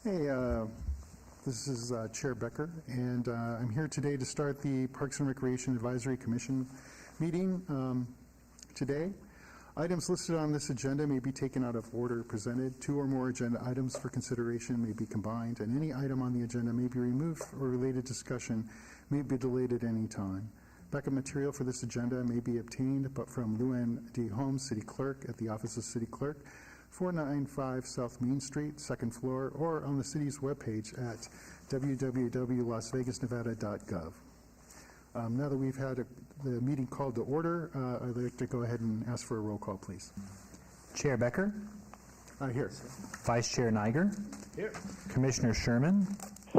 Hey, this is Chair Becker, and I'm here today to start the Parks and Recreation Advisory Commission meeting today. Items listed on this agenda may be taken out of order presented. Two or more agenda items for consideration may be combined, and any item on the agenda may be removed or related discussion may be delayed at any time. Backup material for this agenda may be obtained but from Luann D. Holmes, City Clerk, at the Office of City Clerk, 495 South Main Street, second floor, or on the city's webpage at www.lasvegasnevada.gov. Now that we've had the meeting called to order, I'd like to go ahead and ask for a roll call, please. Chair Becker. Here. Vice Chair Niger. Here. Commissioner Sherman.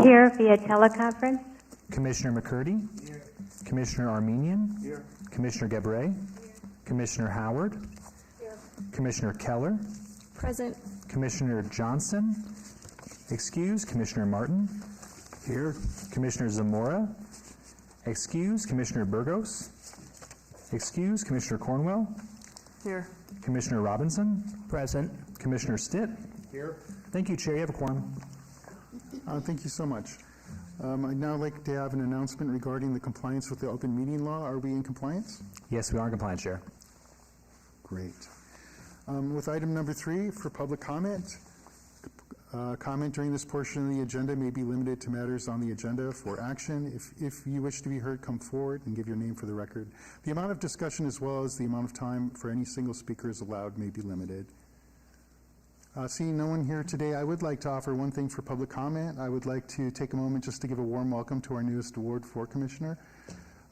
Here via teleconference. Commissioner McCurdy. Here. Commissioner Armenian. Here. Commissioner Gebray. Here. Commissioner Howard. Here. Commissioner Keller. Present. Commissioner Johnson. Excused. Commissioner Martin. Here. Commissioner Zamora. Excused. Commissioner Burgos. Excused. Commissioner Cornwell. Here. Commissioner Robinson. Present. Commissioner Stitt. Here. Thank you, Chair. You have a quorum. Thank you so much. I'd now like to have an announcement regarding the compliance with the open meeting law. Are we in compliance? Yes, we are in compliance, Chair. Great. With item number 3, for public comment, comment during this portion of the agenda may be limited to matters on the agenda for action. If you wish to be heard, come forward and give your name for the record. The amount of discussion as well as the amount of time for any single speaker is allowed may be limited. Seeing no one here today, I would like to offer one thing for public comment. I would like to take a moment just to give a warm welcome to our newest Ward 4 Commissioner,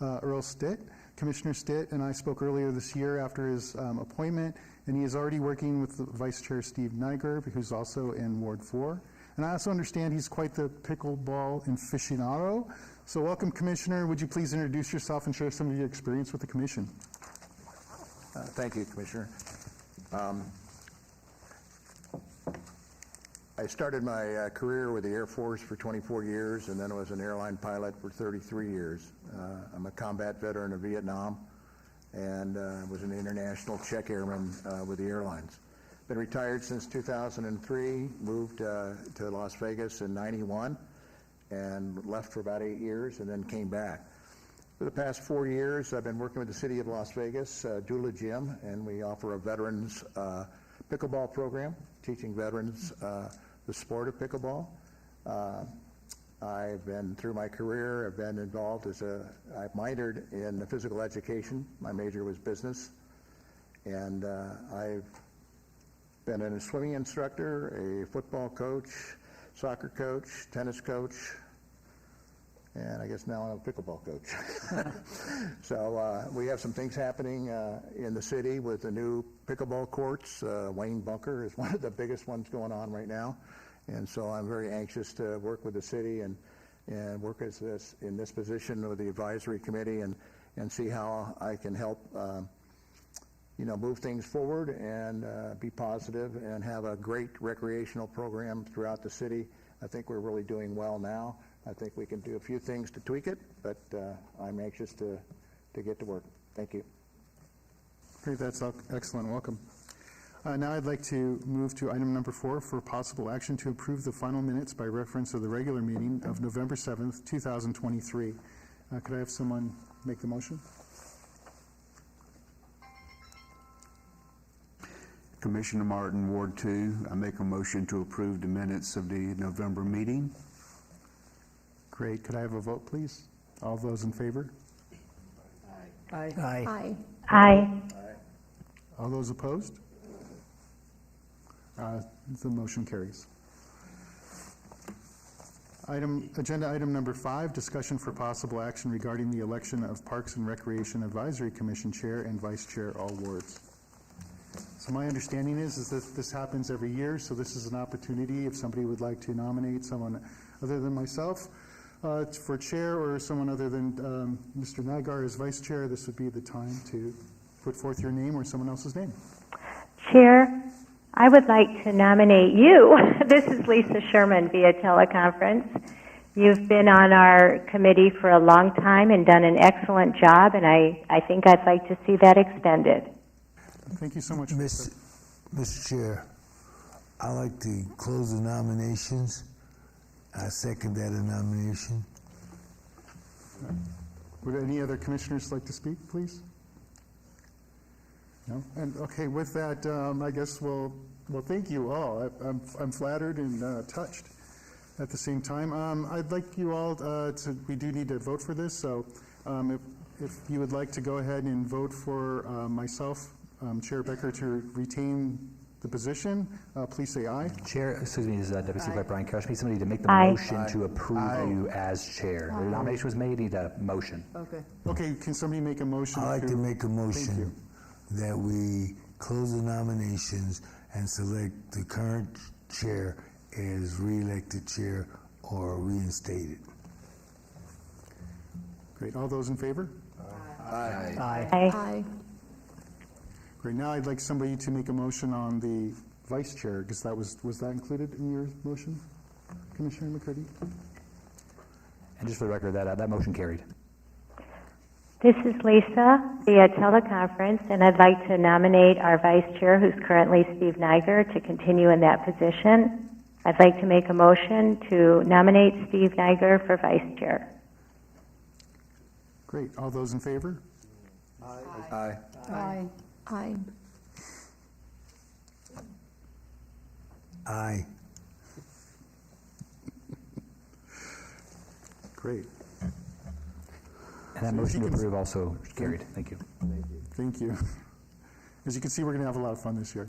Earl Stitt. Commissioner Stitt and I spoke earlier this year after his appointment, and he is already working with Vice Chair Steve Niger, who's also in Ward 4. And I also understand he's quite the pickleball aficionado. So welcome, Commissioner. Would you please introduce yourself and share some of your experience with the Commission? Thank you, Commissioner. I started my career with the Air Force for 24 years, and then I was an airline pilot for 33 years. I'm a combat veteran of Vietnam, and was an international check airman with the airlines. Been retired since 2003, moved to Las Vegas in '91, and left for about 8 years, and then came back. For the past 4 years, I've been working with the City of Las Vegas, Dula Gym, and we offer a veterans pickleball program, teaching veterans the sport of pickleball. I've been, through my career, I've been involved I minored in physical education. My major was business. And I've been a swimming instructor, a football coach, soccer coach, tennis coach, and I guess now I'm a pickleball coach. So we have some things happening in the city with the new pickleball courts. Wayne Bunker is one of the biggest ones going on right now. And so I'm very anxious to work with the city and work in this position with the advisory committee and see how I can help move things forward and be positive and have a great recreational program throughout the city. I think we're really doing well now. I think we can do a few things to tweak it, but I'm anxious to get to work. Thank you. Great, that's excellent. Welcome. Now I'd like to move to item number 4 for possible action to approve the final minutes by reference of the regular meeting of November 7th, 2023. Could I have someone make the motion? Commissioner Martin, Ward 2. I make a motion to approve the minutes of the November meeting. Great. Could I have a vote, please? All those in favor? Aye. Aye. Aye. Aye. All those opposed? The motion carries. Agenda item number 5, discussion for possible action regarding the election of Parks and Recreation Advisory Commission Chair and Vice Chair, all wards. So my understanding is that this happens every year, so this is an opportunity if somebody would like to nominate someone other than myself for chair, or someone other than Mr. Nigar as vice chair, this would be the time to put forth your name or someone else's name. Chair, I would like to nominate you. This is Lisa Sherman via teleconference. You've been on our committee for a long time and done an excellent job, and I think I'd like to see that extended. Thank you so much. Mr. Chair, I'd like to close the nominations I second that nomination. Would any other commissioners like to speak, please? No? And, okay, with that, I guess well, thank you all. I'm flattered and touched at the same time. I'd like you all we do need to vote for this, so if you would like to go ahead and vote for myself, Chair Becker, to retain the position, please say aye. Chair, excuse me, this is Deputy Supervisor Brian Koch. Need somebody to make the Aye. motion to approve you as chair. The nomination was made, need a motion. Okay. Okay, can somebody make a motion? I'd like to make a Thank you. motion that we close the nominations and select the current chair as re-elected chair or reinstated. Great, all those in favor? Aye. Aye. Aye. Great, now I'd like somebody to make a motion on the vice chair, because was that included in your motion, Commissioner McCurdy? And just for the record, that motion carried. This is Lisa via teleconference, and I'd like to nominate our vice chair, who's currently Steve Niger, to continue in that position. I'd like to make a motion to nominate Steve Niger for vice chair. Great, all those in favor? Aye. Aye. Aye. Aye. Great, And that motion to approve also carried. Thank you. thank you. As you can see, we're going to have a lot of fun this year.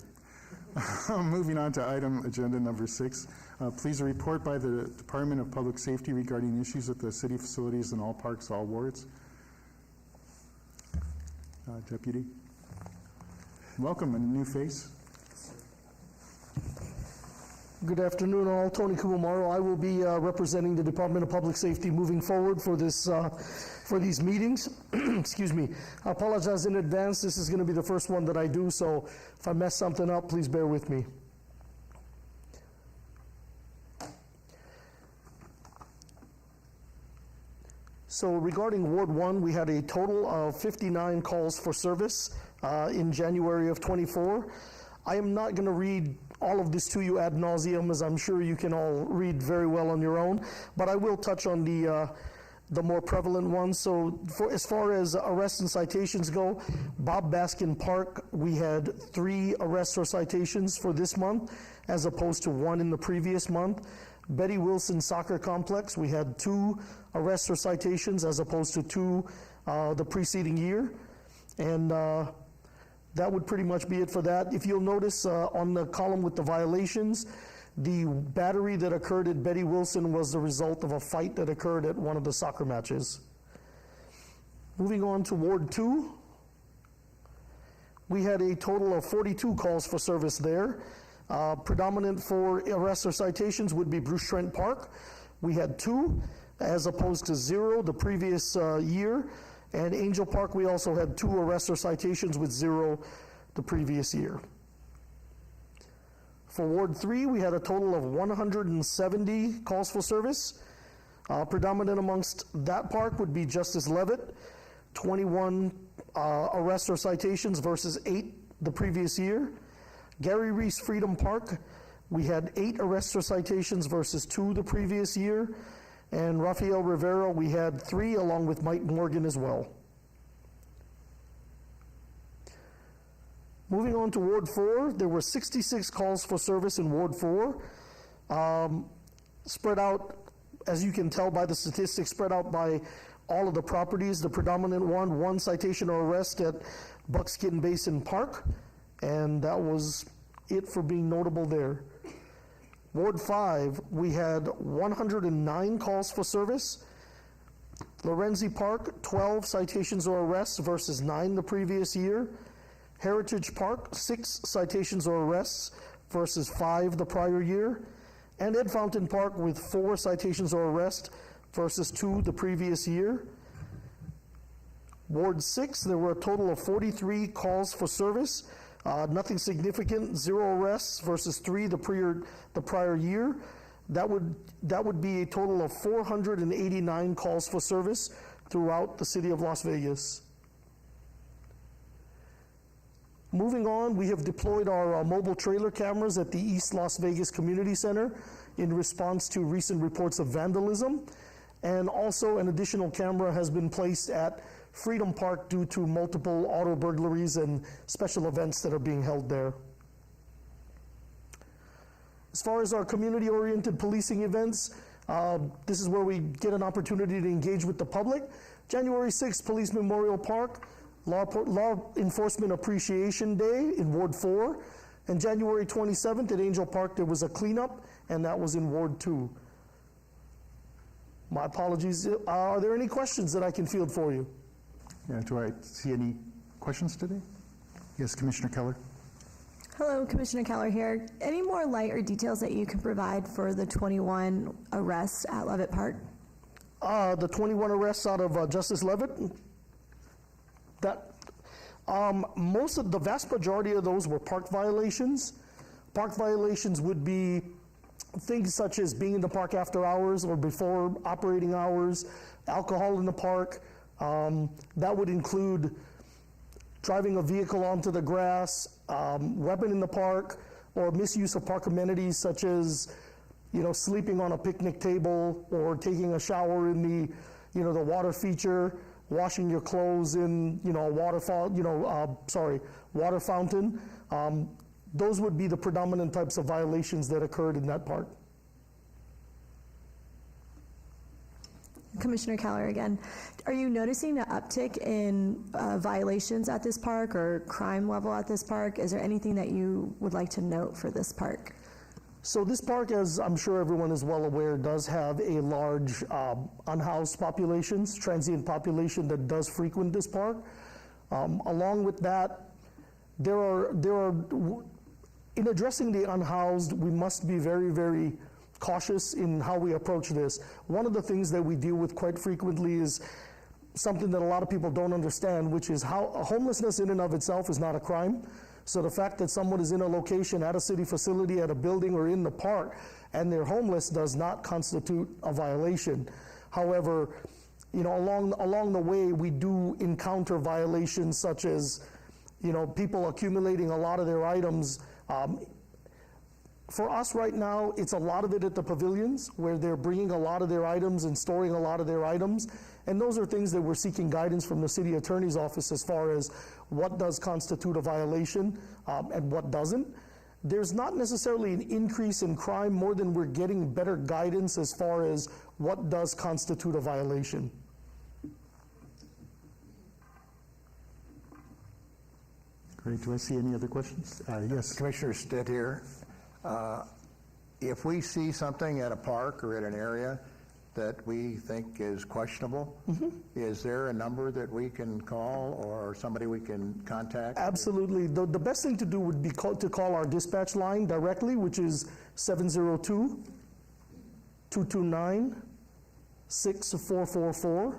Moving on to item agenda number 6. Please a report by the Department of Public Safety regarding issues at the city facilities in all parks, all wards. Deputy. Welcome, a new face. Good afternoon, all. Tony Kumamaro. I will be representing the Department of Public Safety moving forward for this for these meetings. Excuse me. I apologize in advance. This is going to be the first one that I do, so if I mess something up, please bear with me. So regarding Ward 1, we had a total of 59 calls for service in January of 24. I am not going to read all of this to you ad nauseum, as I'm sure you can all read very well on your own, but I will touch on the more prevalent ones. So as far as arrests and citations go, Bob Baskin Park, we had 3 arrests or citations for this month, as opposed to 1 in the previous month. Betty Wilson Soccer Complex, we had 2 arrests or citations, as opposed to 2 the preceding year. And that would pretty much be it for that. If you'll notice on the column with the violations, the battery that occurred at Betty Wilson was the result of a fight that occurred at one of the soccer matches. Moving on to Ward 2, we had a total of 42 calls for service there. Predominant for arrests or citations would be Bruce Trent Park. We had 2, as opposed to 0 the previous year. And Angel Park, we also had 2 arrests or citations with 0 the previous year. For Ward 3, we had a total of 170 calls for service. Predominant amongst that park would be Justice Leavitt, 21 arrests or citations versus 8 the previous year. Gary Reese Freedom Park, we had 8 arrests or citations versus 2 the previous year. And Rafael Rivera, we had 3, along with Mike Morgan as well. Moving on to Ward 4, there were 66 calls for service in Ward 4. Spread out, as you can tell by the statistics, spread out by all of the properties. The predominant one citation or arrest at Buckskin Basin Park, and that was it for being notable there. Ward 5, we had 109 calls for service. Lorenzi Park, 12 citations or arrests versus 9 the previous year. Heritage Park, 6 citations or arrests versus 5 the prior year. And Ed Fountain Park with 4 citations or arrests versus 2 the previous year. Ward 6, there were a total of 43 calls for service. Nothing significant, 0 arrests versus 3 the prior year. That would be a total of 489 calls for service throughout the city of Las Vegas. Moving on, we have deployed our mobile trailer cameras at the East Las Vegas Community Center in response to recent reports of vandalism. And also an additional camera has been placed at Freedom Park due to multiple auto burglaries and special events that are being held there. As far as our community-oriented policing events, this is where we get an opportunity to engage with the public. January 6th, Police Memorial Park, Law Enforcement Appreciation Day in Ward 4. And January 27th at Angel Park, there was a cleanup, and that was in Ward 2. My apologies. Are there any questions that I can field for you? Yeah, do I see any questions today? Yes, Commissioner Keller. Hello, Commissioner Keller here. Any more light or details that you can provide for the 21 arrests at Levitt Park? The 21 arrests out of Justice Levitt, the vast majority of those were park violations. Park violations would be things such as being in the park after hours or before operating hours, alcohol in the park. That would include driving a vehicle onto the grass, weapon in the park, or misuse of park amenities such as, sleeping on a picnic table or taking a shower in the water feature, washing your clothes in, water fountain. Those would be the predominant types of violations that occurred in that park. Commissioner Keller again. Are you noticing an uptick in violations at this park or crime level at this park? Is there anything that you would like to note for this park? So this park, as I'm sure everyone is well aware, does have a large unhoused populations, transient population that does frequent this park. Along with that, there are in addressing the unhoused, we must be very, very cautious in how we approach this. One of the things that we deal with quite frequently is something that a lot of people don't understand, which is how homelessness in and of itself is not a crime. So the fact that someone is in a location at a city facility, at a building, or in the park, and they're homeless does not constitute a violation. However, along the way, we do encounter violations such as, people accumulating a lot of their items. For us right now, it's a lot of it at the pavilions where they're bringing a lot of their items and storing a lot of their items. And those are things that we're seeking guidance from the city attorney's office as far as what does constitute a violation and what doesn't. There's not necessarily an increase in crime more than we're getting better guidance as far as what does constitute a violation. Great. Do I see any other questions? Yes. Commissioner Stitt here. If we see something at a park or at an area that we think is questionable, is there a number that we can call or somebody we can contact? Absolutely. The best thing to do would be to call our dispatch line directly, which is 702-229-6444.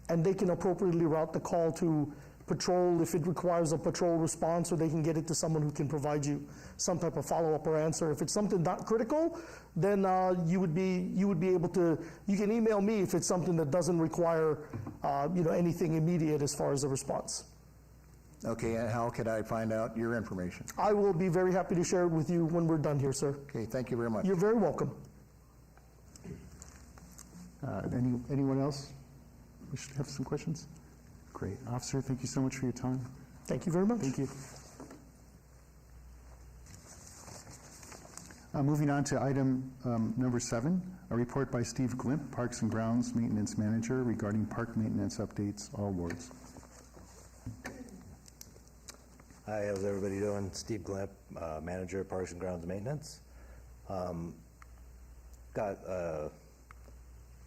And they can appropriately route the call to patrol if it requires a patrol response, or they can get it to someone who can provide you some type of follow-up or answer. If it's something not critical, then you would be able to, you can email me if it's something that doesn't require anything immediate as far as a response. Okay, and how could I find out your information? I will be very happy to share it with you when we're done here, sir. Okay, thank you very much. You're very welcome. Anyone else wish to have some questions? Great. Officer, thank you so much for your time. Thank you very much. Thank you. Moving on to item number 7, a report by Steve Glimp, Parks and Grounds Maintenance Manager, regarding park maintenance updates, all wards. Hi, how's everybody doing? Steve Glimp, Manager of Parks and Grounds Maintenance. Got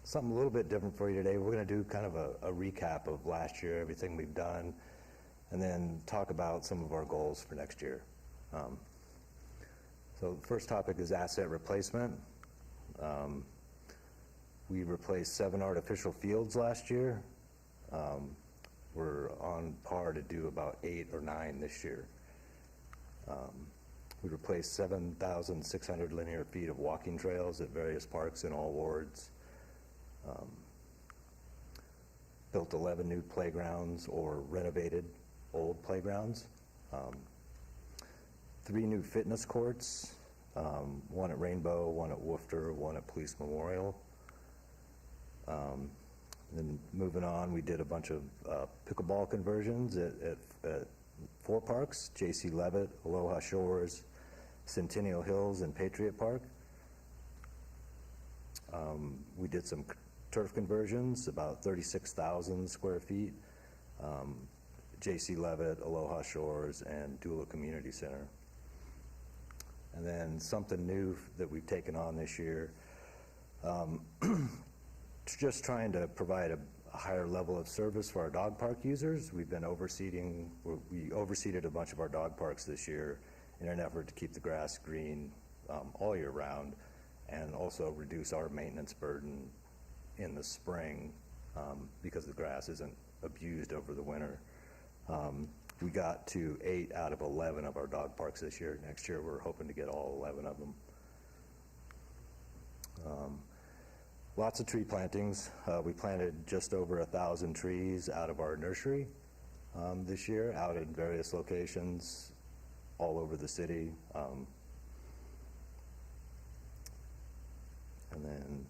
something a little bit different for you today. We're going to do kind of a recap of last year, everything we've done, and then talk about some of our goals for next year. So the first topic is asset replacement. We replaced 7 artificial fields last year. We're on par to do about 8 or 9 this year. We replaced 7,600 linear feet of walking trails at various parks in all wards. Built 11 new playgrounds or renovated old playgrounds. 3 new fitness courts, one at Rainbow, one at Woofter, one at Police Memorial. Then moving on, we did a bunch of pickleball conversions at 4 parks: J.C. Leavitt, Aloha Shores, Centennial Hills, and Patriot Park. We did some turf conversions, about 36,000 square feet. J.C. Leavitt, Aloha Shores, and Dula Community Center. And then something new that we've taken on this year, just trying to provide a higher level of service for our dog park users. We've been we overseeded a bunch of our dog parks this year in an effort to keep the grass green all year round, and also reduce our maintenance burden in the spring because the grass isn't abused over the winter. We got to 8 out of 11 of our dog parks this year. Next year, we're hoping to get all 11 of them. Lots of tree plantings. We planted just over 1,000 trees out of our nursery this year, out in various locations all over the city. And then,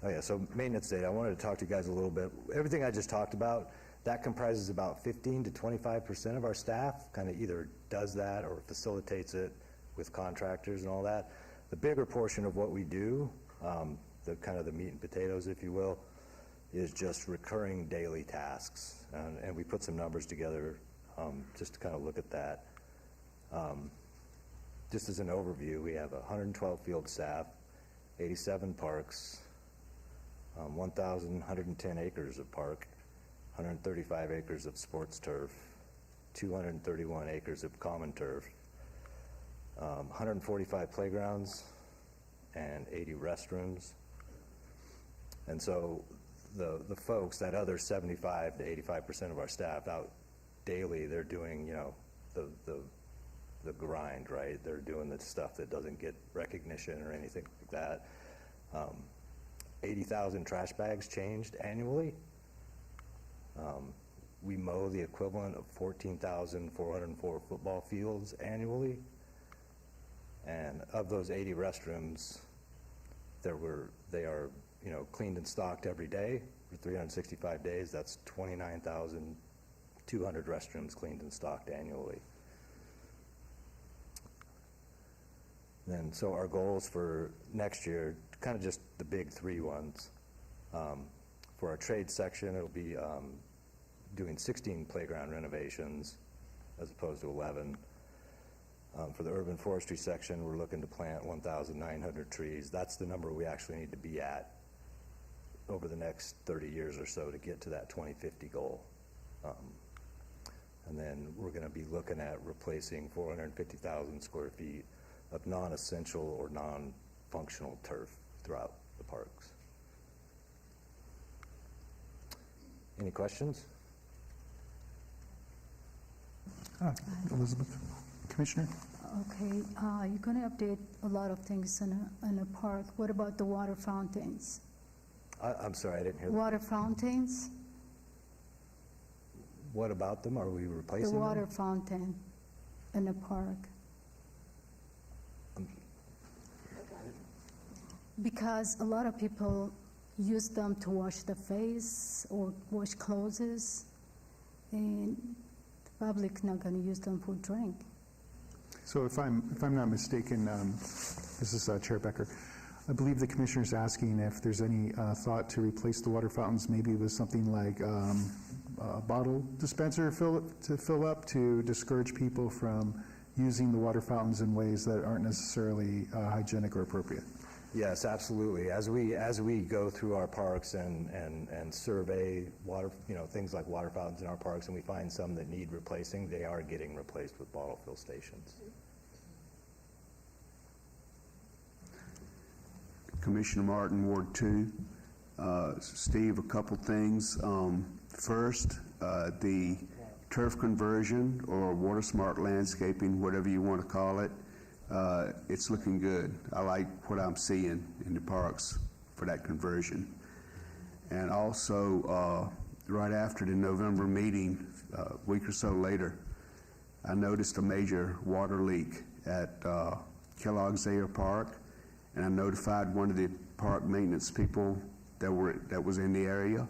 oh yeah, so maintenance data. I wanted to talk to you guys a little bit. Everything I just talked about, that comprises about 15 to 25% of our staff, kind of either does that or facilitates it with contractors and all that. The bigger portion of what we do, the kind of the meat and potatoes, if you will, is just recurring daily tasks. And we put some numbers together just to kind of look at that. Just as an overview, we have 112 field staff, 87 parks, 1,110 acres of park, 135 acres of sports turf, 231 acres of common turf, 145 playgrounds, and 80 restrooms. And so the folks, that other 75 to 85% of our staff out daily, they're doing, you know, the grind, right? They're doing the stuff that doesn't get recognition or anything like that. 80,000 trash bags changed annually. We mow the equivalent of 14,404 football fields annually. And of those 80 restrooms, they are, you know, cleaned and stocked every day for 365 days. That's 29,200 restrooms cleaned and stocked annually. And so our goals for next year, kind of just the big 3 ones. For our trade section, it'll be doing 16 playground renovations as opposed to 11. For the urban forestry section, we're looking to plant 1,900 trees. That's the number we actually need to be at over the next 30 years or so to get to that 2050 goal. And then we're going to be looking at replacing 450,000 square feet of non-essential or non-functional turf throughout the parks. Any questions? Elizabeth, Commissioner? Okay, you're going to update a lot of things in a park. What about the water fountains? I'm sorry, I didn't hear that. Water fountains? What about them? Are we The replacing water them? fountain in the park. Because a lot of people use them to wash the face or wash clothes, and the public's not going to use them for drink. So if I'm not mistaken, this is Chair Becker, I believe the Commissioner's asking if there's any thought to replace the water fountains maybe with something like a bottle dispenser to fill up to discourage people from using the water fountains in ways that aren't necessarily hygienic or appropriate. Yes, absolutely. As we go through our parks and survey water, you know, things like water fountains in our parks, and we find some that need replacing, they are getting replaced with bottle fill stations. Commissioner Martin, Ward 2. Steve, a couple things. First, the turf conversion or water smart landscaping, whatever you want to call it, it's looking good. I like what I'm seeing in the parks for that conversion. And also, right after the November meeting, a week or so later, I noticed a major water leak at Kellogg's Air Park, and I notified one of the park maintenance people that was in the area,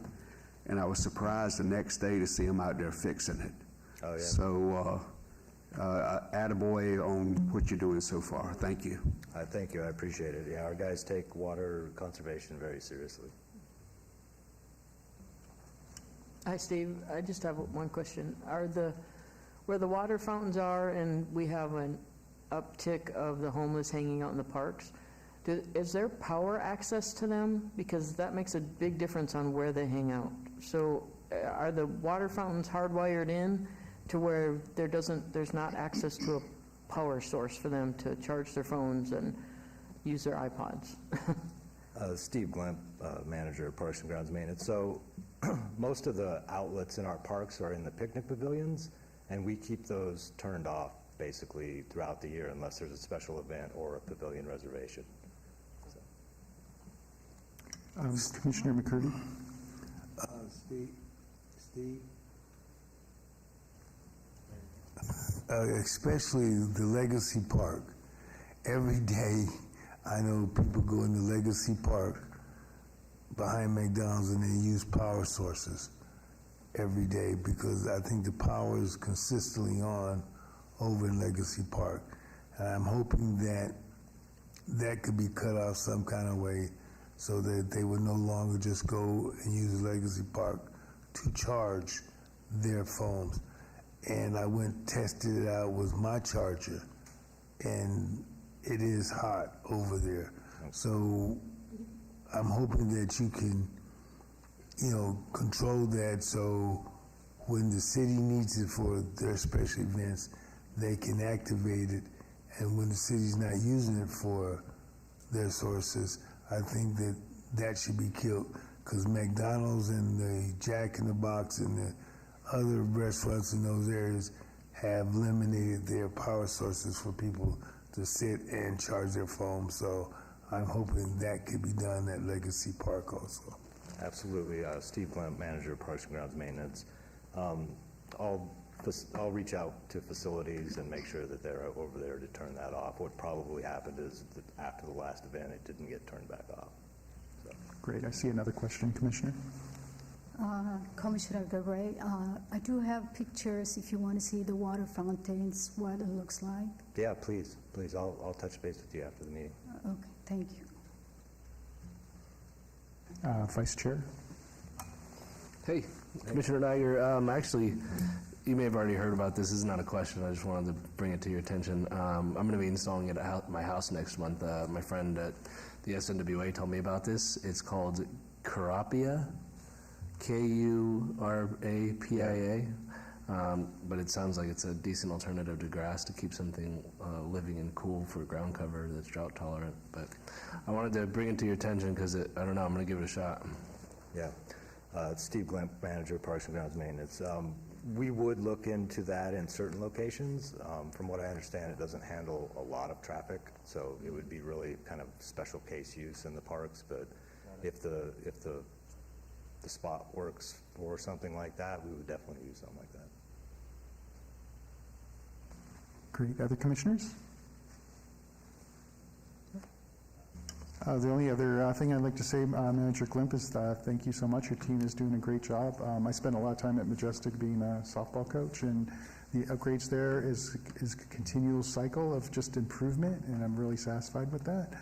and I was surprised the next day to see them out there fixing it. Oh, yeah. So, attaboy on what you're doing so far. Thank you. Thank you, I appreciate it. Yeah, our guys take water conservation very seriously. Hi, Steve. I just have one question. Where the water fountains are and we have an uptick of the homeless hanging out in the parks, is there power access to them? Because that makes a big difference on where they hang out. So are the water fountains hardwired in to where there's not access to a power source for them to charge their phones and use their iPods? Steve Glimp, manager of Parks and Grounds Maintenance. So most of the outlets in our parks are in the picnic pavilions, and we keep those turned off basically throughout the year unless there's a special event or a pavilion reservation. Commissioner McCurdy? Steve? Especially the Legacy Park. Every day, I know people go into Legacy Park behind McDonald's and they use power sources every day because I think the power is consistently on over in Legacy Park. And I'm hoping that that could be cut off some kind of way so that they would no longer just go and use Legacy Park to charge their phones. And I went and tested it out with my charger, and it is hot over there. So I'm hoping that you can, control that so when the city needs it for their special events, they can activate it. And when the city's not using it for their sources, I think that should be killed because McDonald's and the Jack in the Box and the other restaurants in those areas have eliminated their power sources for people to sit and charge their phones. So I'm hoping that could be done at Legacy Park also. Absolutely. Steve Glimp, manager of Parks and Grounds Maintenance. I'll reach out to facilities and make sure that they're over there to turn that off. What probably happened is that after the last event, it didn't get turned back off. So. Great. I see another question, Commissioner. Commissioner Gray, I do have pictures if you want to see the water fountains, what it looks like. Yeah, please. I'll touch base with you after the meeting. Okay, thank you. Vice Chair. Hey, Commissioner Niger. Actually, you may have already heard about this. This is not a question. I just wanted to bring it to your attention. I'm going to be installing it at my house next month. My friend at the SNWA told me about this. It's called Kurapia, Kurapia. But it sounds like it's a decent alternative to grass to keep something living and cool for ground cover that's drought tolerant. But I wanted to bring it to your attention because I don't know, I'm going to give it a shot. Yeah. Steve Glimp, manager of Parks and Grounds Maintenance. We would look into that in certain locations. From what I understand, it doesn't handle a lot of traffic, so it would be really kind of special case use in the parks. But if the spot works for something like that, we would definitely use something like that. Great. Other commissioners? The only other thing I'd like to say, Manager Glimp, is thank you so much. Your team is doing a great job. I spent a lot of time at Majestic being a softball coach, and the upgrades there is a continual cycle of just improvement, and I'm really satisfied with that.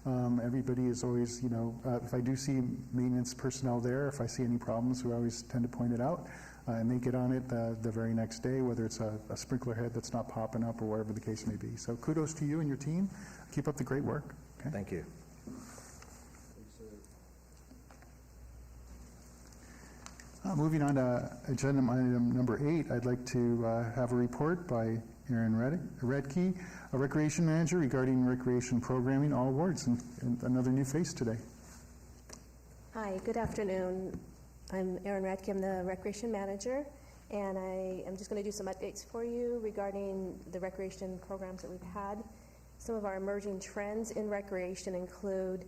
Everybody is always, if I do see maintenance personnel there, if I see any problems, we always tend to point it out, and they get on it the very next day, whether it's a sprinkler head that's not popping up or whatever the case may be. So kudos to you and your team. Keep up the great work. Okay? Thank you. Moving on to agenda item number 8, I'd like to have a report by Aaron Redkey, a recreation manager, regarding recreation programming, all awards, and another new face today. Hi, good afternoon. I'm Aaron Redkey. I'm the recreation manager, and I am just going to do some updates for you regarding the recreation programs that we've had. Some of our emerging trends in recreation include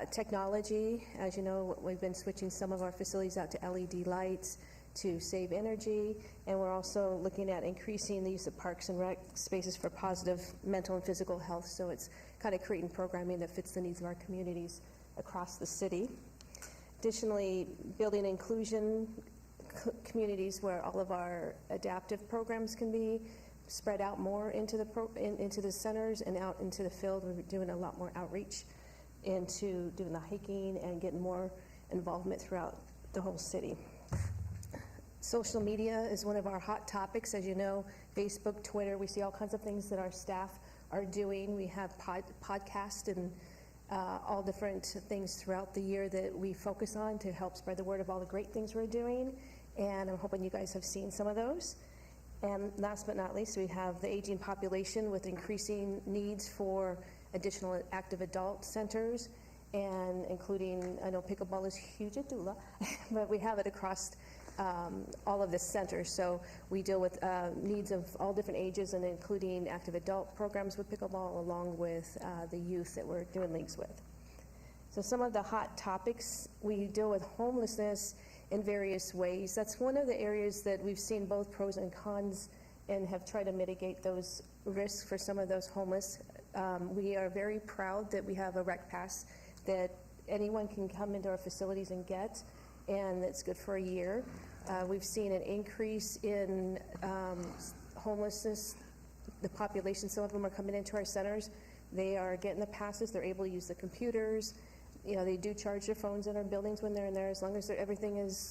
technology. As you know, we've been switching some of our facilities out to LED lights, to save energy, and we're also looking at increasing the use of parks and rec spaces for positive mental and physical health, so it's kind of creating programming that fits the needs of our communities across the city. Additionally, building inclusion communities where all of our adaptive programs can be spread out more into the centers and out into the field. We're doing a lot more outreach into doing the hiking and getting more involvement throughout the whole city. Social media is one of our hot topics. As you know, Facebook, Twitter, we see all kinds of things that our staff are doing. We have podcasts and all different things throughout the year that we focus on to help spread the word of all the great things we're doing, and I'm hoping you guys have seen some of those. And last but not least, we have the aging population with increasing needs for additional active adult centers, and including, I know pickleball is huge at Dula, but we have it across all of the centers. So we deal with needs of all different ages, and including active adult programs with pickleball, along with the youth that we're doing leagues with. So some of the hot topics, we deal with homelessness in various ways. That's one of the areas that we've seen both pros and cons and have tried to mitigate those risks for some of those homeless. We are very proud that we have a rec pass that anyone can come into our facilities and get, and it's good for a year. We've seen an increase in homelessness, the population. Some of them are coming into our centers. They are getting the passes. They're able to use the computers. You know, they do charge their phones in our buildings when they're in there. As long as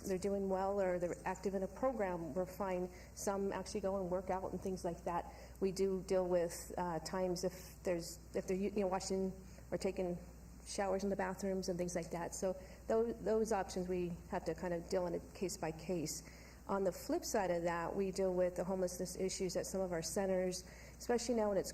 they're doing well or they're active in a program, we're fine. Some actually go and work out and things like that. We do deal with times if they're washing or taking showers in the bathrooms and things like that. So those options we have to kind of deal in a case by case. On the flip side of that, we deal with the homelessness issues at some of our centers, especially now when it's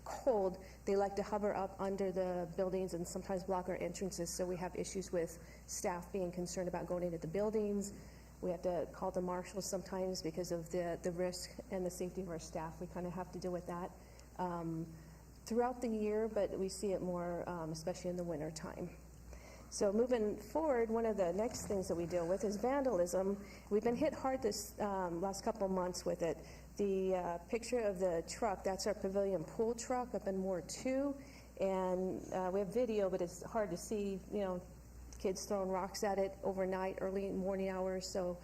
cold. They like to hover up under the buildings and sometimes block our entrances, so we have issues with staff being concerned about going into the buildings. We have to call the marshals sometimes because of the risk and the safety of our staff. We kind of have to deal with that throughout the year, but we see it more, especially in the winter time. So moving forward, one of the next things that we deal with is vandalism. We've been hit hard this last couple months with it. The picture of the truck, that's our pavilion pool truck up in Ward 2, and we have video, but it's hard to see, kids throwing rocks at it overnight, early morning hours. So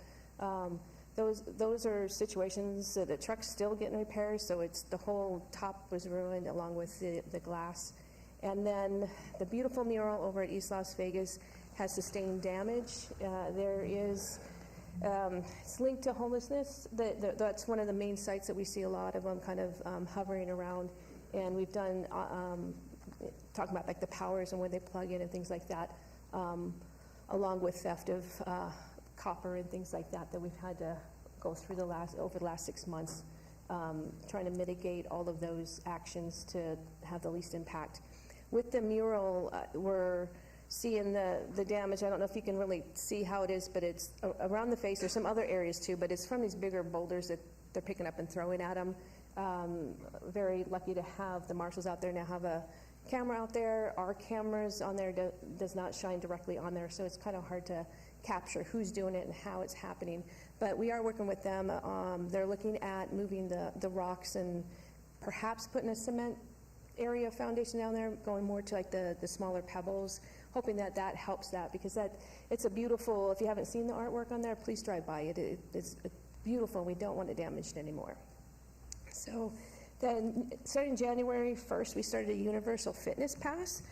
those are situations that the truck's still getting repairs, so the whole top was ruined along with the glass. And then the beautiful mural over at East Las Vegas has sustained damage. It's linked to homelessness. That's one of the main sites that we see a lot of them kind of hovering around. And we've done, talking about like the powers and where they plug in and things like that, along with theft of copper and things like that we've had to go through over the last 6 months, trying to mitigate all of those actions to have the least impact. With the mural, we're seeing the damage. I don't know if you can really see how it is, but it's around the face. There's some other areas too, but it's from these bigger boulders that they're picking up and throwing at them. Very lucky to have the marshals out there now have a camera out there. Our cameras on there does not shine directly on there, so it's kind of hard to capture who's doing it and how it's happening. But we are working with them. They're looking at moving the rocks and perhaps putting a cement area foundation down there, going more to like the smaller pebbles, hoping that helps that, because it's a beautiful, if you haven't seen the artwork on there, please drive by it. It's beautiful. We don't want it damaged anymore. So then starting January 1st, we started a universal fitness pass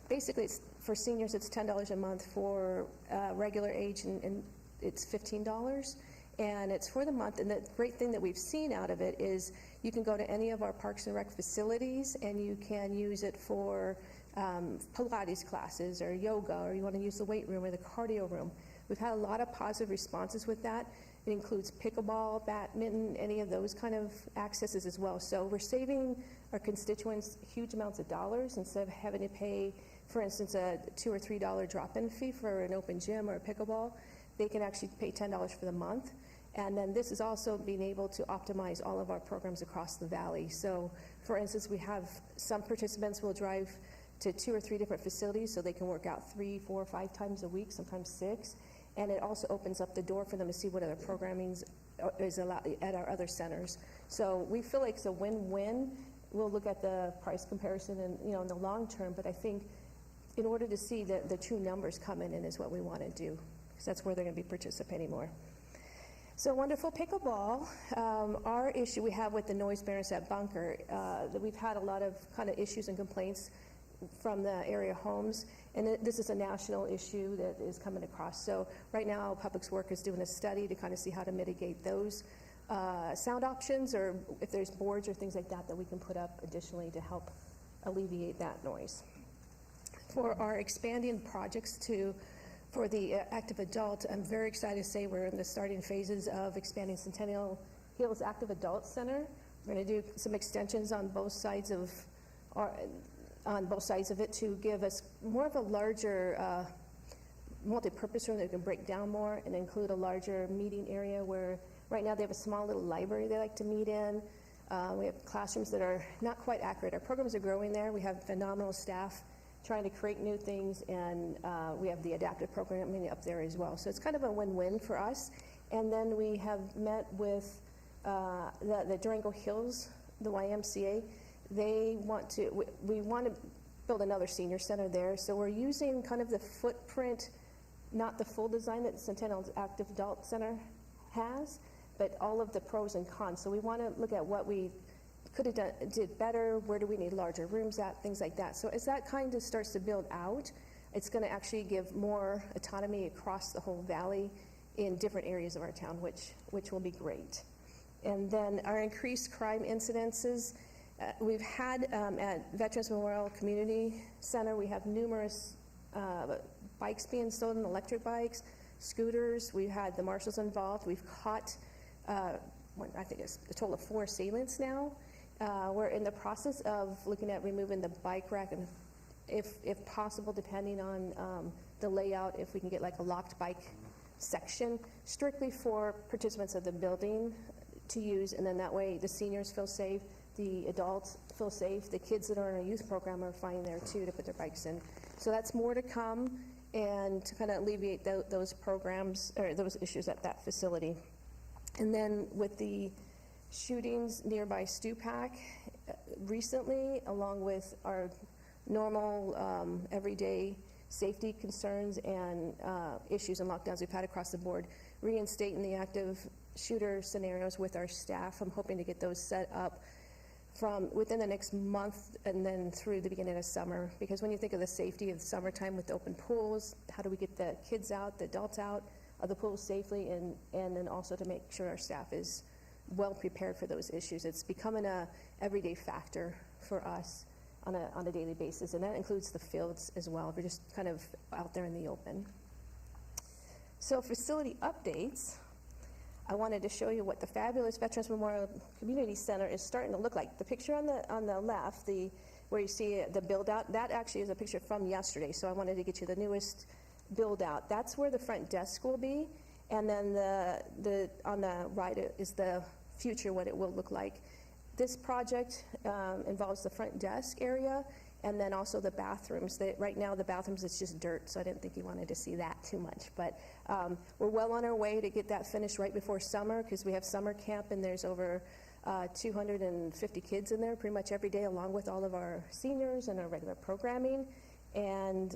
basically it's for seniors, it's $10 a month. For regular age, and it's $15. And it's for the month, and the great thing that we've seen out of it is you can go to any of our Parks and Rec facilities and you can use it for Pilates classes or yoga, or you want to use the weight room or the cardio room. We've had a lot of positive responses with that. It includes pickleball, badminton, any of those kind of accesses as well. So we're saving our constituents huge amounts of dollars instead of having to pay, for instance, a $2 or $3 drop-in fee for an open gym or a pickleball. They can actually pay $10 for the month. And then this is also being able to optimize all of our programs across the valley. So, for instance, we have some participants will drive to 2 or 3 different facilities so they can work out 3, 4, 5 times a week, sometimes 6. and it also opens up the door for them to see what other programming is allowed at our other centers. So we feel like it's a win-win. We'll look at the price comparison and, in the long term, but I think in order to see the true numbers come in is what we want to do, because that's where they're going to be participating more. So wonderful pickleball. Our issue we have with the noise barriers at Bunker, that we've had a lot of kind of issues and complaints from the area homes, and this is a national issue that is coming across. So right now, Public Works is doing a study to kind of see how to mitigate those sound options, or if there's boards or things like that that we can put up additionally to help alleviate that noise. For our expanding projects for the active adult, I'm very excited to say we're in the starting phases of expanding Centennial Hills Active Adult Center. We're going to do some extensions on both sides of it to give us more of a larger multi-purpose room that can break down more and include a larger meeting area where right now they have a small little library they like to meet in. We have classrooms that are not quite accurate. Our programs are growing there. We have phenomenal staff trying to create new things, and we have the adaptive programming up there as well. So it's kind of a win-win for us. And then we have met with the Durango Hills, the YMCA. They want to, we want to build another senior center there. So we're using kind of the footprint, not the full design that Centennial's Active Adult Center has, but all of the pros and cons. So we want to look at what we could have did better, where do we need larger rooms at, things like that. So as that kind of starts to build out, it's going to actually give more autonomy across the whole valley in different areas of our town, which will be great. And then our increased crime incidences, we've had at Veterans Memorial Community Center, we have numerous bikes being stolen, electric bikes, scooters. We've had the marshals involved. We've caught, I think it's a total of 4 assailants now. We're in the process of looking at removing the bike rack, and if possible, depending on the layout, if we can get like a locked bike section strictly for participants of the building to use, and then that way the seniors feel safe, the adults feel safe, the kids that are in our youth program are fine there too to put their bikes in. So that's more to come, and to kind of alleviate those programs or those issues at that facility. And then with the shootings nearby Stupak recently, along with our normal everyday safety concerns and issues and lockdowns we've had across the board, reinstating the active shooter scenarios with our staff. I'm hoping to get those set up from within the next month and then through the beginning of summer, because when you think of the safety of the summertime with open pools, how do we get the kids out, the adults out of the pools safely, and then also to make sure our staff is well prepared for those issues. It's becoming a everyday factor for us on a daily basis, and that includes the fields as well. We're just kind of out there in the open. So facility updates. I wanted to show you what the fabulous Veterans Memorial Community Center is starting to look like. The picture on the left, where you see the build out, that actually is a picture from yesterday. So I wanted to get you the newest build out. That's where the front desk will be, and then the on the right is the future, what it will look like. This project involves the front desk area and then also the bathrooms. Right now the bathrooms, it's just dirt, so I didn't think you wanted to see that too much. But we're well on our way to get that finished right before summer, because we have summer camp and there's over 250 kids in there pretty much every day, along with all of our seniors and our regular programming. And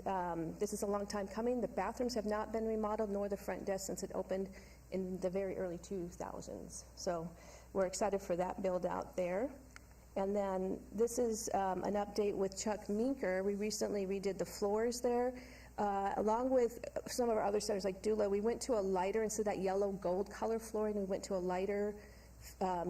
this is a long time coming. The bathrooms have not been remodeled, nor the front desk, since it opened in the very early 2000s. So we're excited for that build out there. And then this is an update with Chuck Minker. We recently redid the floors there. Along with some of our other centers like Dula, we went to a lighter, instead of that yellow gold color flooring, we went to a lighter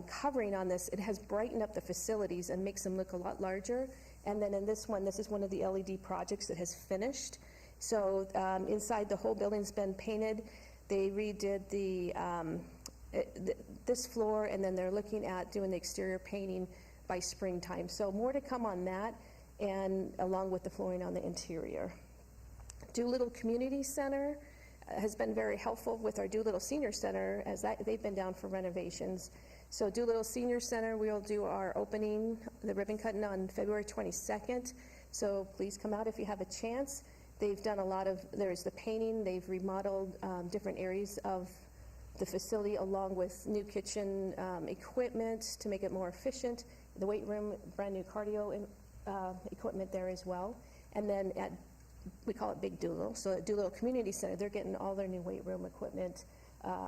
covering on this. It has brightened up the facilities and makes them look a lot larger. And then in this one, this is one of the LED projects that has finished. So inside the whole building's been painted. They redid this floor, and then they're looking at doing the exterior painting by springtime. So more to come on that, and along with the flooring on the interior. Doolittle Community Center has been very helpful with our Doolittle Senior Center, as they've been down for renovations. So Doolittle Senior Center, we'll do our opening, the ribbon cutting, on February 22nd. So please come out if you have a chance. They've done a lot of, there's the painting, they've remodeled different areas of the facility along with new kitchen equipment to make it more efficient. The weight room, brand new cardio equipment there as well. And then we call it Big Doolittle. So at Doolittle Community Center, they're getting all their new weight room equipment.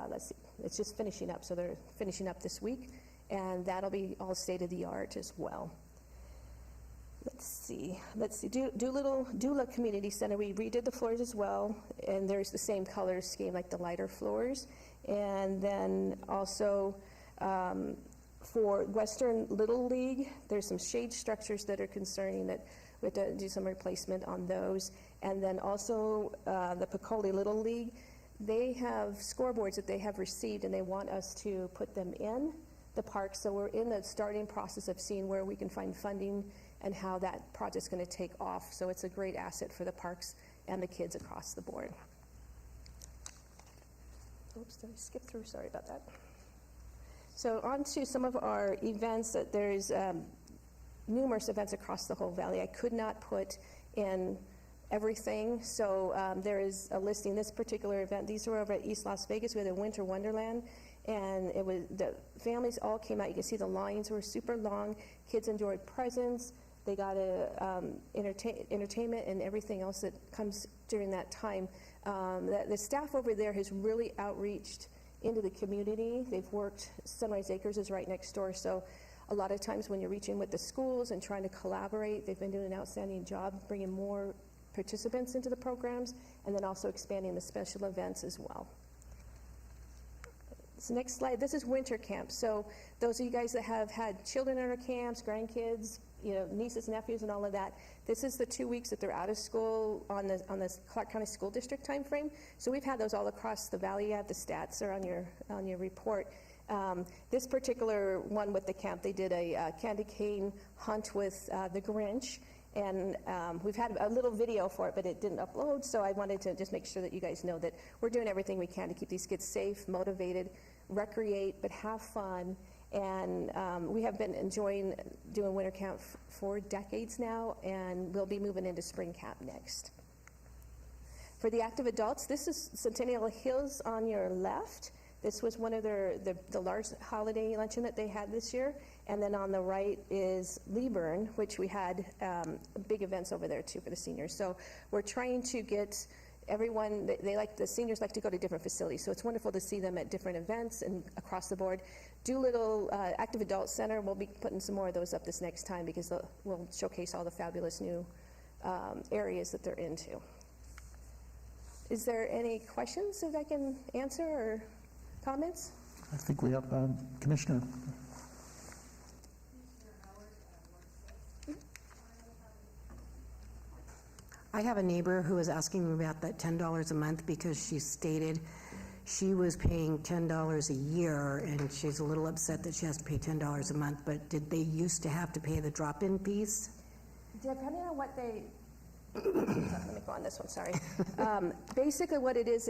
Let's see, it's just finishing up. So they're finishing up this week, and that'll be all state-of-the-art as well. Let's see, Doolittle Community Center, we redid the floors as well, and there's the same color scheme like the lighter floors. And then also for Western Little League, there's some shade structures that are concerning that we have to do some replacement on those. And then also the Pecoli Little League, they have scoreboards that they have received and they want us to put them in the park. So we're in the starting process of seeing where we can find funding and how that project's going to take off. So it's a great asset for the parks and the kids across the board. Oops, did I skip through? Sorry about that. So on to some of our events. That there's numerous events across the whole valley. I could not put in everything, so there is a listing. This particular event, these were over at East Las Vegas. We had a Winter Wonderland, and it was the families all came out. You can see the lines were super long. Kids enjoyed presents. They got entertainment and everything else that comes during that time. The staff over there has really outreached into the community. They've worked, Sunrise Acres is right next door, so a lot of times when you're reaching with the schools and trying to collaborate, they've been doing an outstanding job bringing more participants into the programs, and then also expanding the special events as well. So next slide, this is winter camp. So those of you guys that have had children in our camps, grandkids, nieces, nephews, and all of that, this is the 2 weeks that they're out of school on the Clark County School District time frame. So we've had those all across the valley. You have the stats are on your report. This particular one with the camp, they did a candy cane hunt with the Grinch. And we've had a little video for it, but it didn't upload, so I wanted to just make sure that you guys know that we're doing everything we can to keep these kids safe, motivated, recreate, but have fun. And we have been enjoying doing winter camp for decades now, and we'll be moving into spring camp next. For the active adults, this is Centennial Hills on your left. This was one of the large holiday luncheon that they had this year. And then on the right is Leeburn, which we had big events over there too for the seniors. So we're trying to get everyone, the seniors like to go to different facilities. So it's wonderful to see them at different events and across the board. Doolittle Active Adult Center, we'll be putting some more of those up this next time because we'll showcase all the fabulous new areas that they're into. Is there any questions that I can answer or comments? I think we have Commissioner. I have a neighbor who was asking me about that $10 a month because she stated she was paying $10 a year, and she's a little upset that she has to pay $10 a month, but did they used to have to pay the drop-in fees? Depending on what they, let me go on this one, sorry. Basically what it is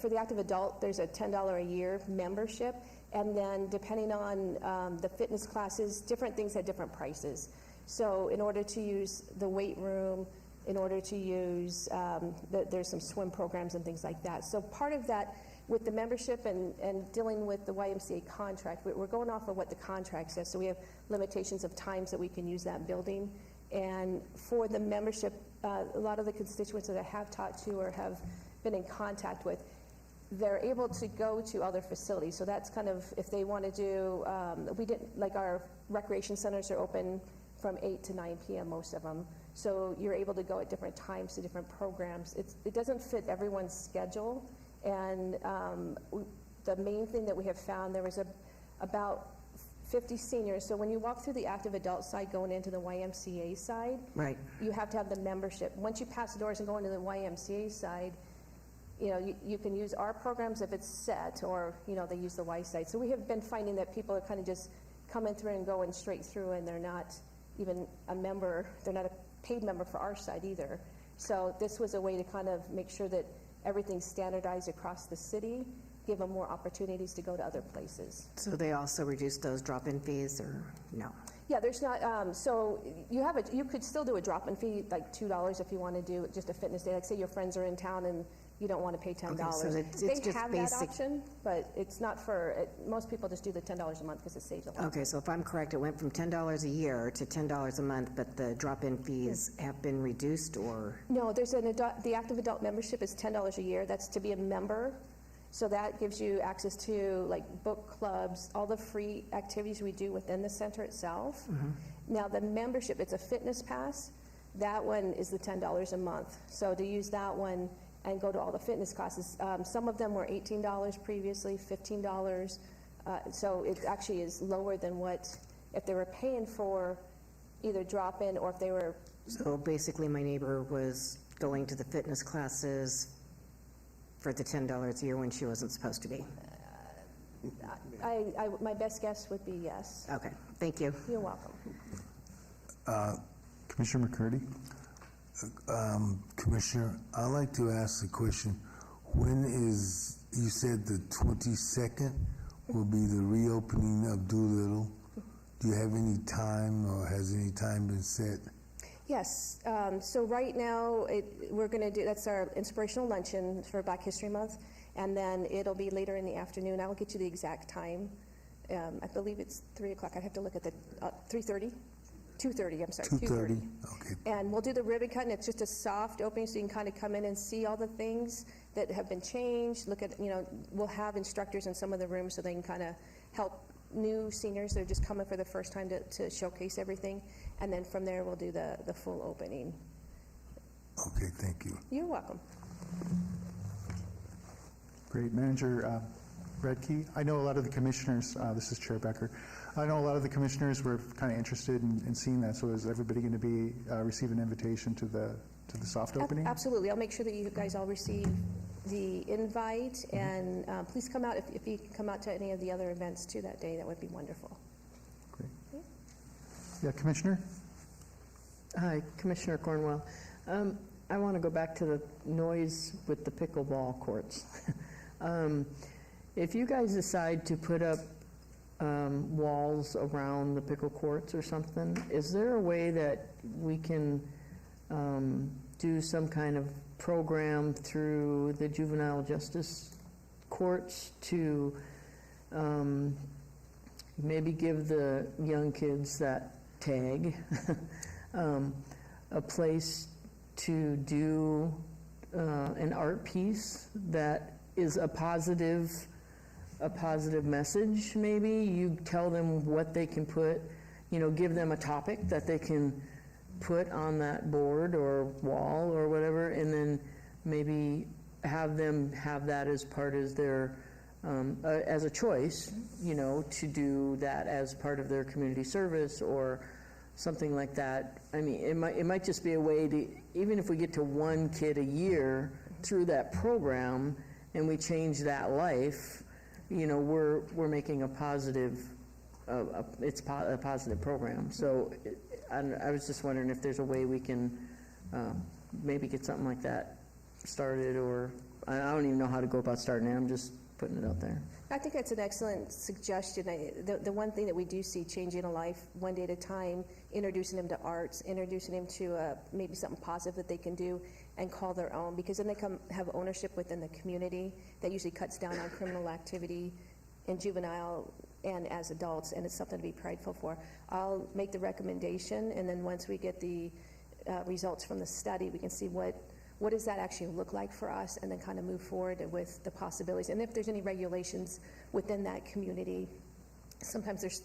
for the active adult, there's a $10 a year membership, and then depending on the fitness classes, different things had different prices. So in order to use the weight room, in order to use, there's some swim programs and things like that. So part of that with the membership and dealing with the YMCA contract, we're going off of what the contract says. So we have limitations of times that we can use that building. And for the membership, a lot of the constituents that I have talked to or have been in contact with, they're able to go to other facilities. So that's kind of, if they want to do, like our recreation centers are open from 8 to 9 p.m., most of them. So you're able to go at different times to different programs. It doesn't fit everyone's schedule. And the main thing that we have found, there was about 50 seniors. So when you walk through the active adult side going into the YMCA side, right, you have to have the membership. Once you pass the doors and go into the YMCA side, you can use our programs if it's set, or they use the Y side. So we have been finding that people are kind of just coming through and going straight through, and they're not even a member. They're not a paid member for our side either. So this was a way to kind of make sure that everything's standardized across the city, give them more opportunities to go to other places. So they also reduced those drop-in fees, or no? Yeah, there's not, so you could still do a drop-in fee, like $2 if you want to do just a fitness day. Like say your friends are in town and you don't want to pay $10. Okay, so it's They just have that basic- option, but it's not most people just do the $10 a month because it saves a lot. Okay, so if I'm correct, it went from $10 a year to $10 a month, but the drop-in fees have been reduced, or? No, there's the active adult membership is $10 a year. That's to be a member. So that gives you access to like book clubs, all the free activities we do within the center itself. Now the membership, it's a fitness pass. That one is the $10 a month. So to use that one and go to all the fitness classes, some of them were $18 previously, $15. So it actually is lower than what, if they were paying for either drop-in or if they were. So basically, my neighbor was going to the fitness classes for the $10 a year when she wasn't supposed to be. My best guess would be yes. Okay, thank you. You're welcome. Commissioner McCurdy? Commissioner, I'd like to ask a question. When is, you said the 22nd will be the reopening of Doolittle. Do you have any time, or has any time been set? Yes. So right now, we're going to do, that's our inspirational luncheon for Black History Month, and then it'll be later in the afternoon. I will get you the exact time. I believe it's 3 o'clock. I'd have to look at the 3:30. 2:30, I'm sorry. 2:30, okay. And we'll do the ribbon cut, and it's just a soft opening, so you can kind of come in and see all the things that have been changed. Look at, we'll have instructors in some of the rooms so they can kind of help new seniors that are just coming for the first time to showcase everything. And then from there, we'll do the full opening. Okay, thank you. You're welcome. Great. Manager Redkey, I know a lot of the commissioners, this is Chair Becker, I know a lot of the commissioners were kind of interested in seeing that, so is everybody going to be receive an invitation to the soft opening? Absolutely. I'll make sure that you guys all receive the invite, and please come out. If you can come out to any of the other events too that day, that would be wonderful. Great. Yeah, Commissioner? Hi, Commissioner Cornwell. I want to go back to the noise with the pickleball courts. If you guys decide to put up walls around the pickle courts or something, is there a way that we can do some kind of program through the juvenile justice courts to maybe give the young kids that tag a place to do an art piece that is a positive message? Maybe you tell them what they can put, give them a topic that they can put on that board or wall or whatever, and then maybe have them have that as part of their as a choice, to do that as part of their community service or something like that. I mean, it might just be a way to, even if we get to one kid a year through that program and we change that life, we're making a positive, it's a positive program. So I was just wondering if there's a way we can maybe get something like that started, or I don't even know how to go about starting it. I'm just putting it out there. I think that's an excellent suggestion. The one thing that we do see changing a life one day at a time, introducing them to arts, introducing them to maybe something positive that they can do and call their own, because then they have ownership within the community. That usually cuts down on criminal activity in juvenile and as adults, and it's something to be prideful for. I'll make the recommendation, and then once we get the results from the study, we can see what does that actually look like for us, and then kind of move forward with the possibilities. And if there's any regulations within that community, sometimes there's,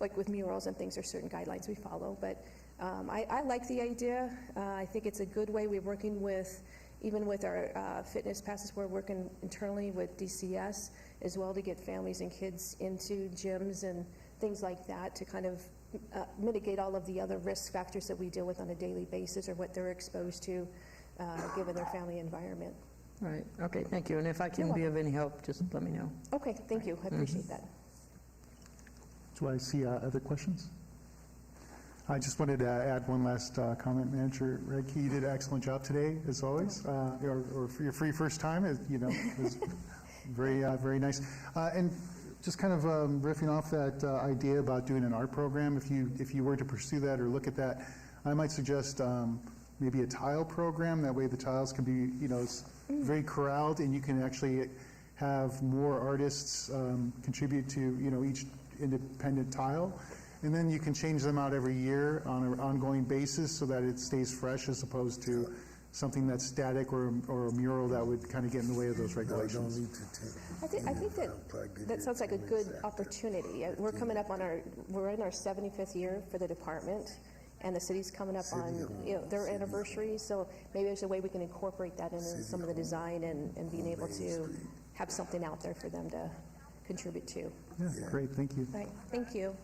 like with murals and things, there's certain guidelines we follow. But I like the idea. I think it's a good way. We're working with, even with our fitness passes, we're working internally with DCS as well to get families and kids into gyms and things like that to kind of mitigate all of the other risk factors that we deal with on a daily basis or what they're exposed to given their family environment. Right. Okay, thank you. And if I can be of any help, just let me know. Okay, thank you. I appreciate that. Do I see other questions? I just wanted to add one last comment, Manager Redkey. You did an excellent job today, as always. Or for your first time, it was very, very nice. And just kind of riffing off that idea about doing an art program, if you were to pursue that or look at that, I might suggest maybe a tile program. That way the tiles can be, very corralled, and you can actually have more artists contribute to, each independent tile. And then you can change them out every year on an ongoing basis so that it stays fresh, as opposed to something that's static or a mural that would kind of get in the way of those regulations. I think that sounds like a good opportunity. We're coming up on we're in our 75th year for the department, and the city's coming up on their anniversary, so maybe there's a way we can incorporate that into some of the design and being able to have something out there for them to contribute to. Yeah, great, thank you. Right, thank you.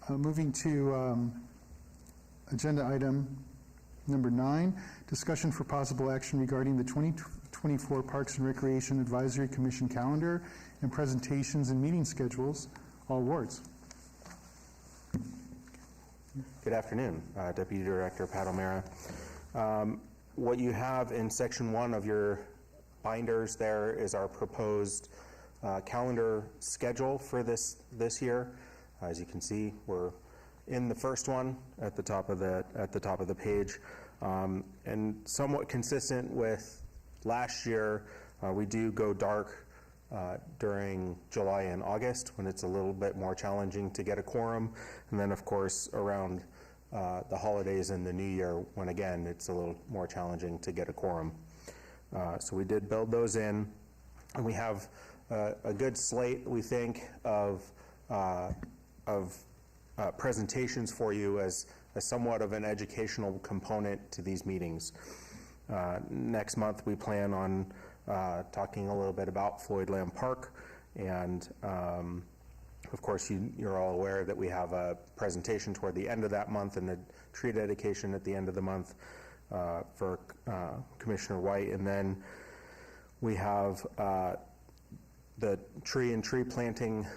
Moving to agenda item number 9, discussion for possible action regarding the 2024 Parks and Recreation Advisory Commission calendar and presentations and meeting schedules, all wards. Good afternoon, Deputy Director Pat O'Mara. What you have in section 1 of your binders there is our proposed calendar schedule for this year. As you can see, we're in the first one at the top of the page, and somewhat consistent with last year. We do go dark during July and August when it's a little bit more challenging to get a quorum, and then of course around the holidays and the New Year, when again it's a little more challenging to get a quorum. So we did build those in, and we have a good slate, we think, of presentations for you as somewhat of an educational component to these meetings. Next month we plan on talking a little bit about Floyd Lamb Park, and of course you're all aware that we have a presentation toward the end of that month and a tree dedication at the end of the month for Commissioner White, and then we have the tree and tree planting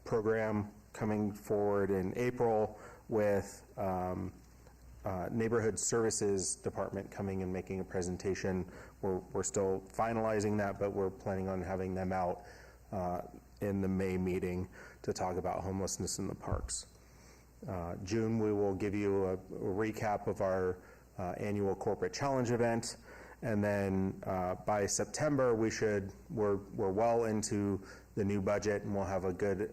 program coming forward in April, with Neighborhood Services Department coming and making a presentation. We're still finalizing that, but we're planning on having them out in the May meeting to talk about homelessness in the parks. June, we will give you a recap of our annual Corporate Challenge event, and then by September we're well into the new budget, and we'll have a good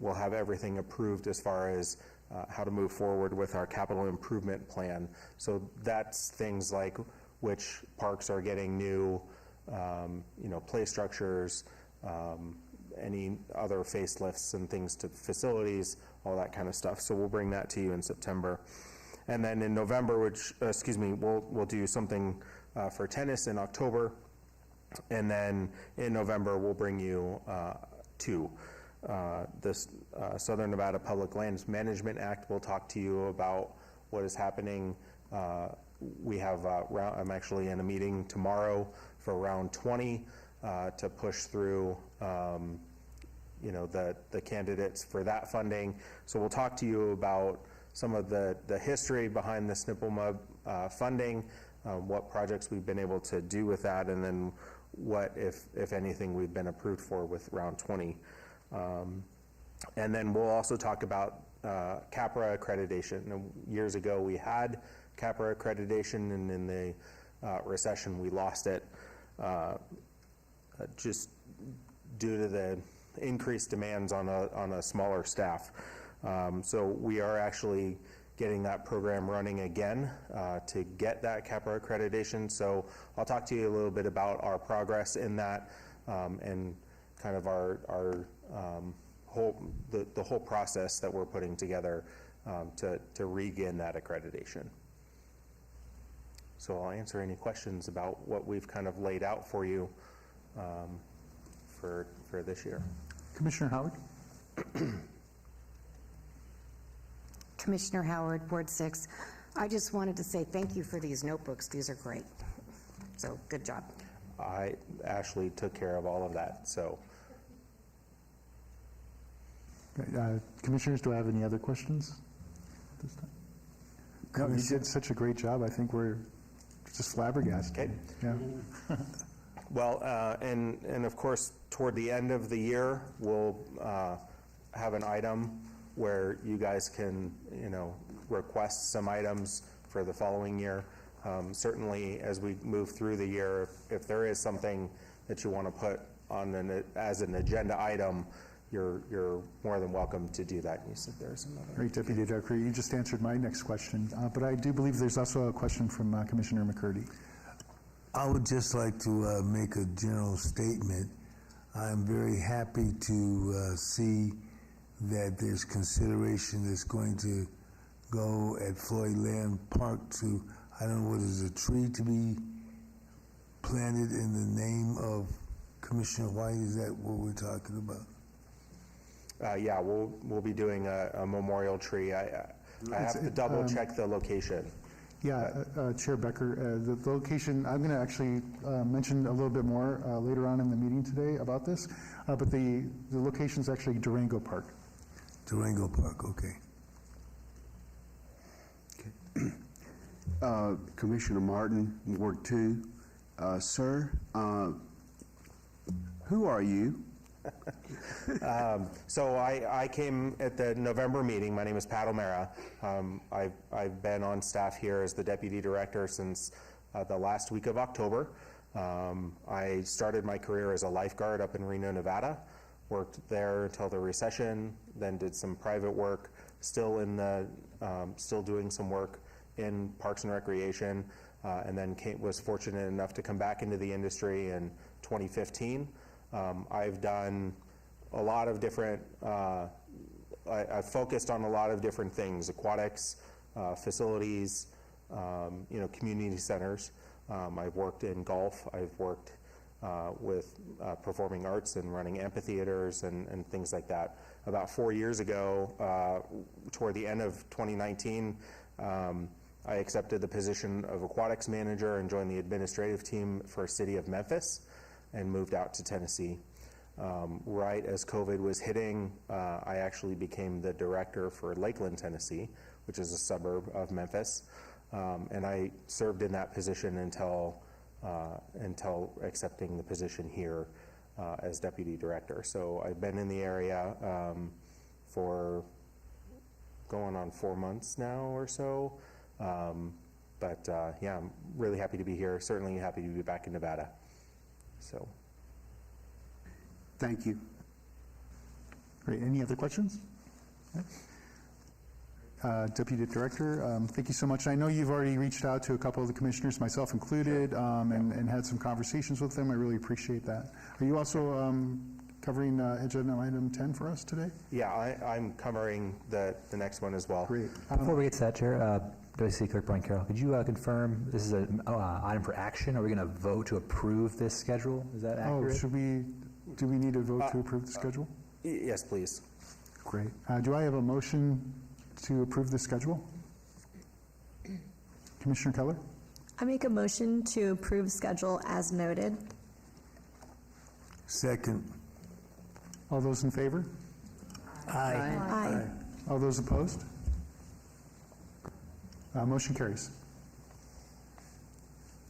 we'll have everything approved as far as how to move forward with our capital improvement plan. So that's things like which parks are getting new, play structures, any other facelifts and things to facilities, all that kind of stuff. So we'll bring that to you in September. And then in November, we'll do something for tennis in October. And then in November, we'll bring you this Southern Nevada Public Lands Management Act. We'll talk to you about what is happening. We have I'm actually in a meeting tomorrow for round 20 to push through the candidates for that funding. So we'll talk to you about some of the history behind the SNPLMUB funding, what projects we've been able to do with that, and then what, if anything, we've been approved for with round 20. And then we'll also talk about CAPRA accreditation. Years ago we had CAPRA accreditation, and in the recession we lost it just due to the increased demands on a smaller staff. So we are actually getting that program running again to get that CAPRA accreditation. So I'll talk to you a little bit about our progress in that, and kind of our whole process that we're putting together to regain that accreditation. So I'll answer any questions about what we've kind of laid out for you for this year. Commissioner Howard? Commissioner Howard, Ward 6. I just wanted to say thank you for these notebooks. These are great. So good job. Ashley took care of all of that, so. Commissioners, do I have any other questions at this time? No, you did such a great job. I think we're just flabbergasted. Yeah. Well, and of course, toward the end of the year, we'll have an item where you guys can, request some items for the following year. Certainly, as we move through the year, if there is something that you want to put on as an agenda item, you're more than welcome to do that. You said there's another. Great, Deputy Director. You just answered my next question, but I do believe there's also a question from Commissioner McCurdy. I would just like to make a general statement. I'm very happy to see that there's consideration that's going to go at Floyd Land Park to, I don't know what is a tree to be planted in the name of Commissioner White. Is that what we're talking about? Yeah, we'll be doing a memorial tree. I have to double check the location. Yeah, Chair Becker, the location, I'm going to actually mention a little bit more later on in the meeting today about this, but the location is actually Durango Park. Durango Park, okay. Commissioner Martin, Ward 2. Sir, who are you? So I came at the November meeting. My name is Pat O'Mara. I've been on staff here as the Deputy Director since the last week of October. I started my career as a lifeguard up in Reno, Nevada. Worked there until the recession, then did some private work, still doing some work in Parks and Recreation, and then was fortunate enough to come back into the industry in 2015. I've done a lot of different, I've focused on a lot of different things: aquatics, facilities, community centers. I've worked in golf. I've worked with performing arts and running amphitheaters and things like that. About 4 years ago, toward the end of 2019, I accepted the position of aquatics manager and joined the administrative team for City of Memphis and moved out to Tennessee. Right as COVID was hitting, I actually became the director for Lakeland, Tennessee, which is a suburb of Memphis. And I served in that position until accepting the position here as deputy director. So I've been in the area for going on 4 months now or so. Yeah, I'm really happy to be here. Certainly happy to be back in Nevada. So, thank you. Great. Any other questions? Deputy Director, thank you so much. I know you've already reached out to a couple of the commissioners, myself included, and had some conversations with them. I really appreciate that. Are you also covering agenda item 10 for us today? Yeah, I'm covering the next one as well. Great. Before we get to that, Chair, City Clerk Brian Carroll, could you confirm this is an item for action? Are we going to vote to approve this schedule? Is that accurate? Do we need a vote to approve the schedule? Yes, please. Great. Do I have a motion to approve the schedule? Commissioner Keller? I make a motion to approve schedule as noted. Second. All those in favor? Aye. Aye. All those opposed? Motion carries.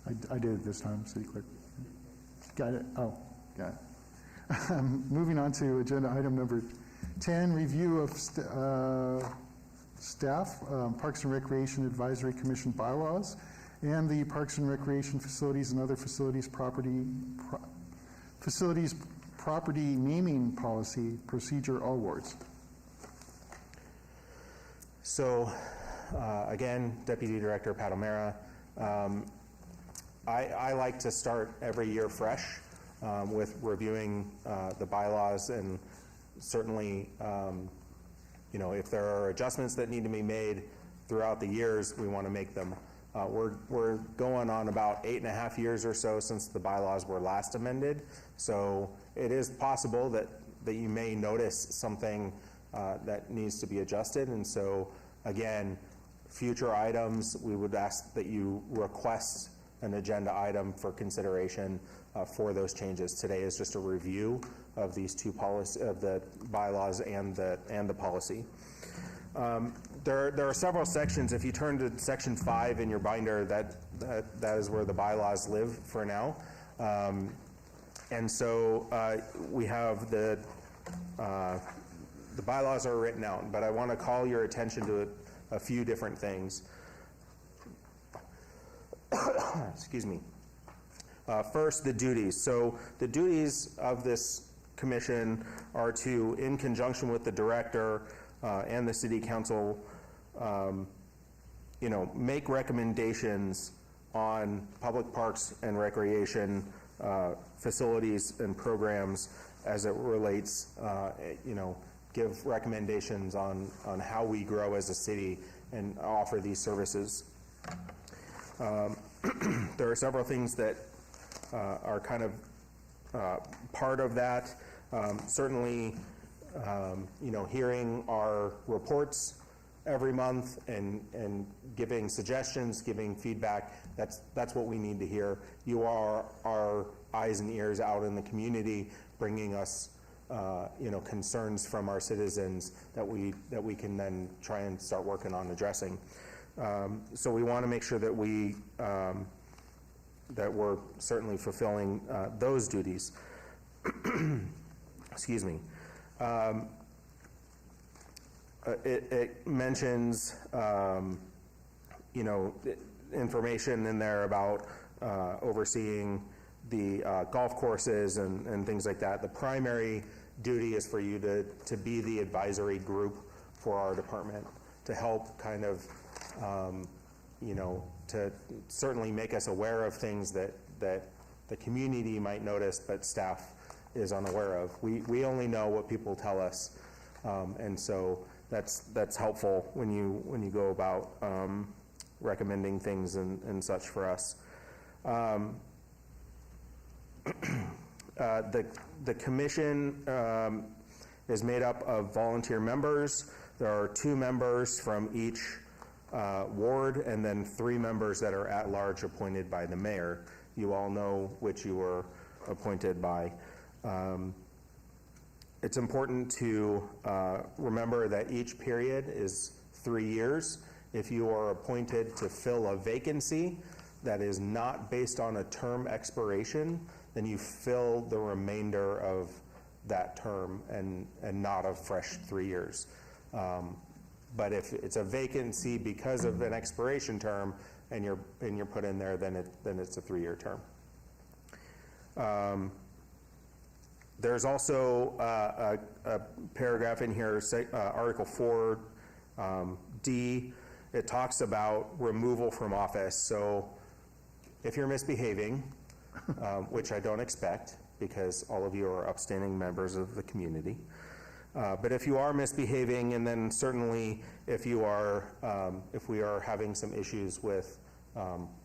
I did it this time, City Clerk. Got it? Oh, got it. Moving on to agenda item number 10, review of staff, Parks and Recreation Advisory Commission bylaws, and the Parks and Recreation Facilities and other facilities property naming policy procedure, all wards. So, again, Deputy Director Pat O'Mara. I like to start every year fresh with reviewing the bylaws, and certainly, if there are adjustments that need to be made throughout the years, we want to make them. We're going on about 8.5 years or so since the bylaws were last amended, so it is possible that you may notice something that needs to be adjusted, and so again, future items, we would ask that you request an agenda item for consideration for those changes. Today is just a review of these two policy, of the bylaws and the policy. There are several sections. If you turn to section 5 in your binder, that is where the bylaws live for now. And so we have the bylaws are written out, but I want to call your attention to a few different things. Excuse me. First, the duties. So the duties of this commission are to, in conjunction with the director and the city council, make recommendations on public parks and recreation facilities and programs as it relates, give recommendations on how we grow as a city and offer these services. There are several things that are kind of part of that. Certainly, hearing our reports every month and giving suggestions, giving feedback, that's what we need to hear. You are our eyes and ears out in the community, bringing us concerns from our citizens that we can then try and start working on addressing. So we want to make sure that that we're certainly fulfilling those duties. Excuse me. It mentions, information in there about overseeing the golf courses and things like that. The primary duty is for you to be the advisory group for our department, to help kind of, to certainly make us aware of things that the community might notice, but staff is unaware of. We only know what people tell us, and so that's helpful when you go about recommending things and such for us. The commission is made up of volunteer members. There are 2 members from each ward, and then 3 members that are at large appointed by the mayor. You all know which you were appointed by. It's important to remember that each period is 3 years. If you are appointed to fill a vacancy that is not based on a term expiration, then you fill the remainder of that term and not a fresh 3 years. But if it's a vacancy because of an expiration term and you're put in there, then it's a 3-year term. There's also a paragraph in here, Article 4D. It talks about removal from office. So if you're misbehaving, which I don't expect because all of you are upstanding members of the community, but if you are misbehaving, and then certainly if we are having some issues with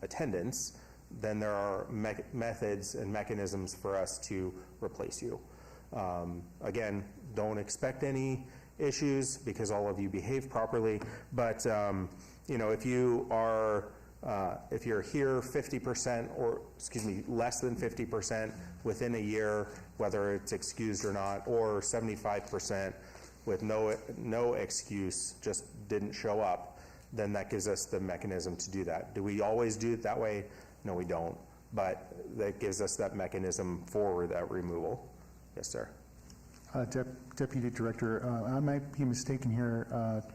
attendance, then there are methods and mechanisms for us to replace you. Again, don't expect any issues because all of you behave properly, but if you're here 50% or, less than 50% within a year, whether it's excused or not, or 75% with no excuse, just didn't show up, then that gives us the mechanism to do that. Do we always do it that way? No, we don't, but that gives us that mechanism for that removal. Yes, sir. Deputy Director, I might be mistaken here.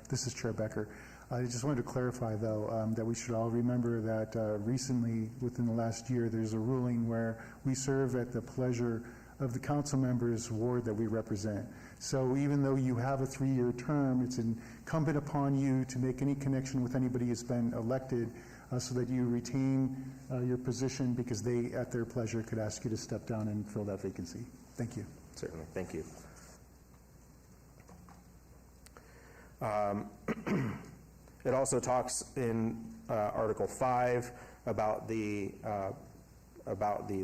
This is Chair Becker. I just wanted to clarify, though, that we should all remember that recently, within the last year, there's a ruling where we serve at the pleasure of the council members' ward that we represent. So even though you have a 3-year term, it's incumbent upon you to make any connection with anybody who's been elected so that you retain your position, because they, at their pleasure, could ask you to step down and fill that vacancy. Thank you. Certainly. Thank you. It also talks in Article 5 about the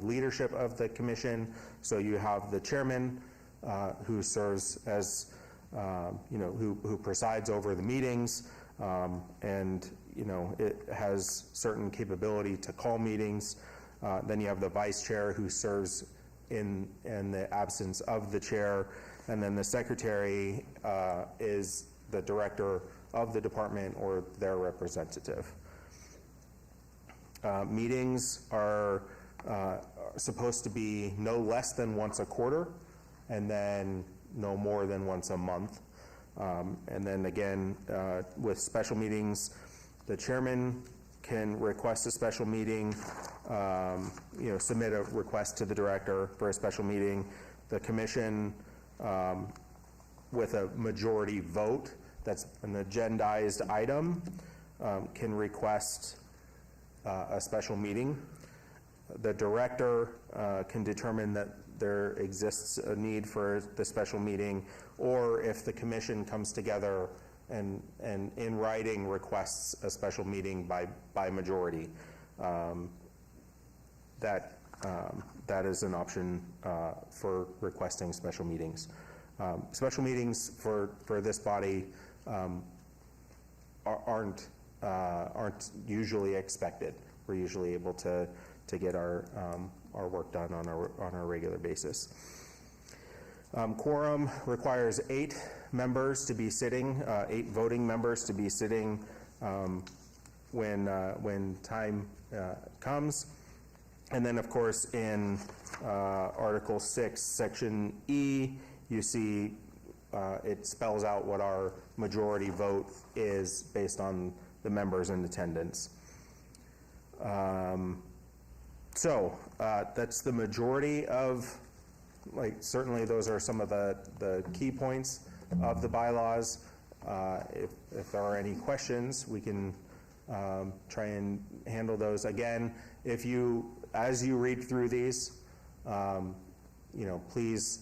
leadership of the commission. So you have the chairman who serves as, who presides over the meetings, and it has certain capability to call meetings. Then you have the vice chair who serves in the absence of the chair, and then the secretary is the director of the department or their representative. Meetings are supposed to be no less than once a quarter, and then no more than once a month. And then again, with special meetings, the chairman can request a special meeting, submit a request to the director for a special meeting. The commission, with a majority vote, that's an agendized item, can request a special meeting. The director can determine that there exists a need for the special meeting, or if the commission comes together and in writing requests a special meeting by majority. That is an option for requesting special meetings. Special meetings for this body aren't usually expected. We're usually able to get our work done on a regular basis. Quorum requires 8 members to be sitting, 8 voting members to be sitting when time comes. And then, of course, in Article 6, Section E, you see it spells out what our majority vote is based on the members in attendance. So that's the majority of, certainly those are some of the key points of the bylaws. If there are any questions, we can try and handle those. Again, as you read through these, please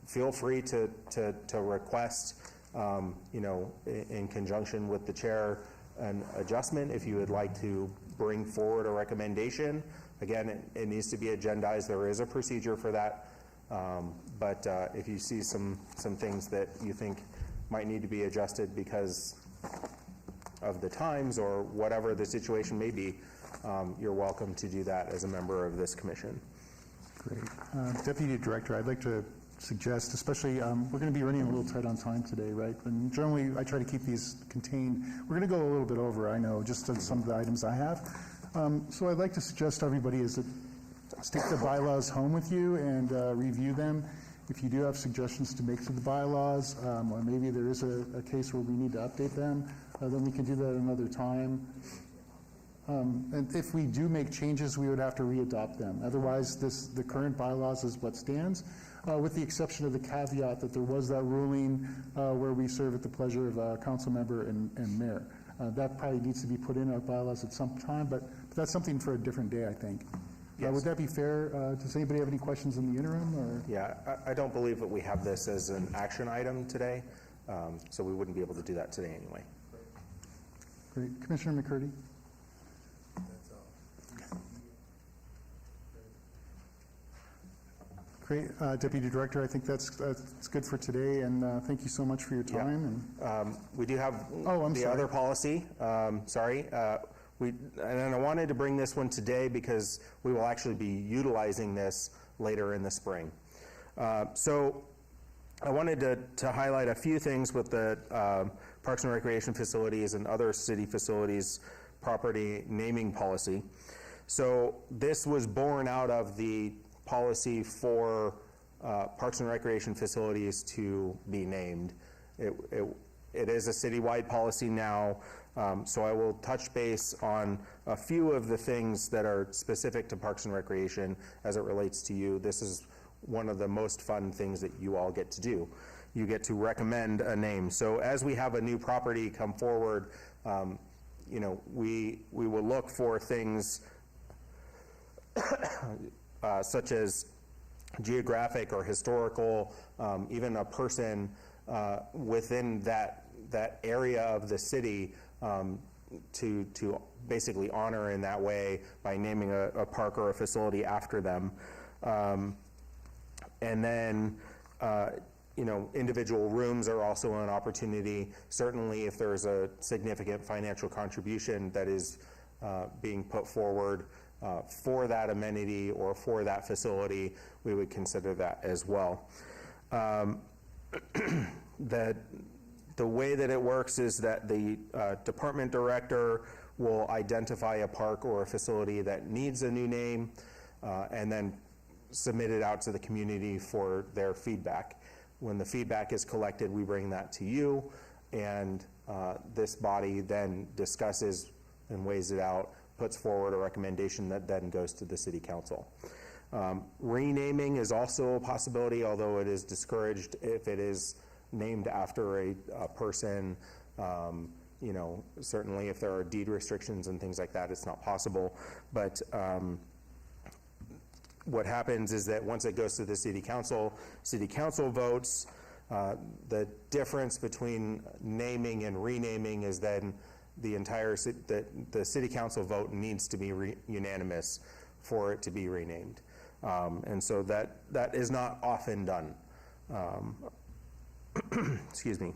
feel free to request, in conjunction with the chair, an adjustment if you would like to bring forward a recommendation. Again, it needs to be agendized. There is a procedure for that. But if you see some things that you think might need to be adjusted because of the times or whatever the situation may be, you're welcome to do that as a member of this commission. Great. Deputy Director, I'd like to suggest, especially, we're going to be running a little tight on time today, right? And generally, I try to keep these contained. We're going to go a little bit over, I know, just on some of the items I have. So I'd like to suggest to everybody is that take the bylaws home with you and review them. If you do have suggestions to make to the bylaws, or maybe there is a case where we need to update them, then we can do that another time. And if we do make changes, we would have to re-adopt them. Otherwise, the current bylaws is what stands, with the exception of the caveat that there was that ruling where we serve at the pleasure of a council member and mayor. That probably needs to be put in our bylaws at some time, but that's something for a different day, I think. Yes. Would that be fair? Does anybody have any questions in the interim? Or? Yeah, I don't believe that we have this as an action item today, so we wouldn't be able to do that today anyway. Great. Commissioner McCurdy? Great. Deputy Director, I think that's good for today, and thank you so much for your time. Yeah. And we do have sorry. other policy. Sorry. And I wanted to bring this one today because we will actually be utilizing this later in the spring. So I wanted to highlight a few things with the Parks and Recreation Facilities and other city facilities property naming policy. So this was born out of the policy for Parks and Recreation Facilities to be named. It is a citywide policy now, so I will touch base on a few of the things that are specific to Parks and Recreation as it relates to you. This is one of the most fun things that you all get to do. You get to recommend a name. So as we have a new property come forward, we will look for things such as geographic or historical, even a person within that area of the city, to basically honor in that way by naming a park or a facility after them. And then, individual rooms are also an opportunity. Certainly, if there's a significant financial contribution that is being put forward for that amenity or for that facility, we would consider that as well. The way that it works is that the department director will identify a park or a facility that needs a new name, and then submit it out to the community for their feedback. When the feedback is collected, we bring that to you, and this body then discusses and weighs it out, puts forward a recommendation that then goes to the city council. Renaming is also a possibility, although it is discouraged if it is named after a person. You know, certainly if there are deed restrictions and things like that, it's not possible. But what happens is that once it goes to the city council votes. The difference between naming and renaming is then the entire the city council vote needs to be unanimous for it to be renamed, and so that is not often done. Excuse me.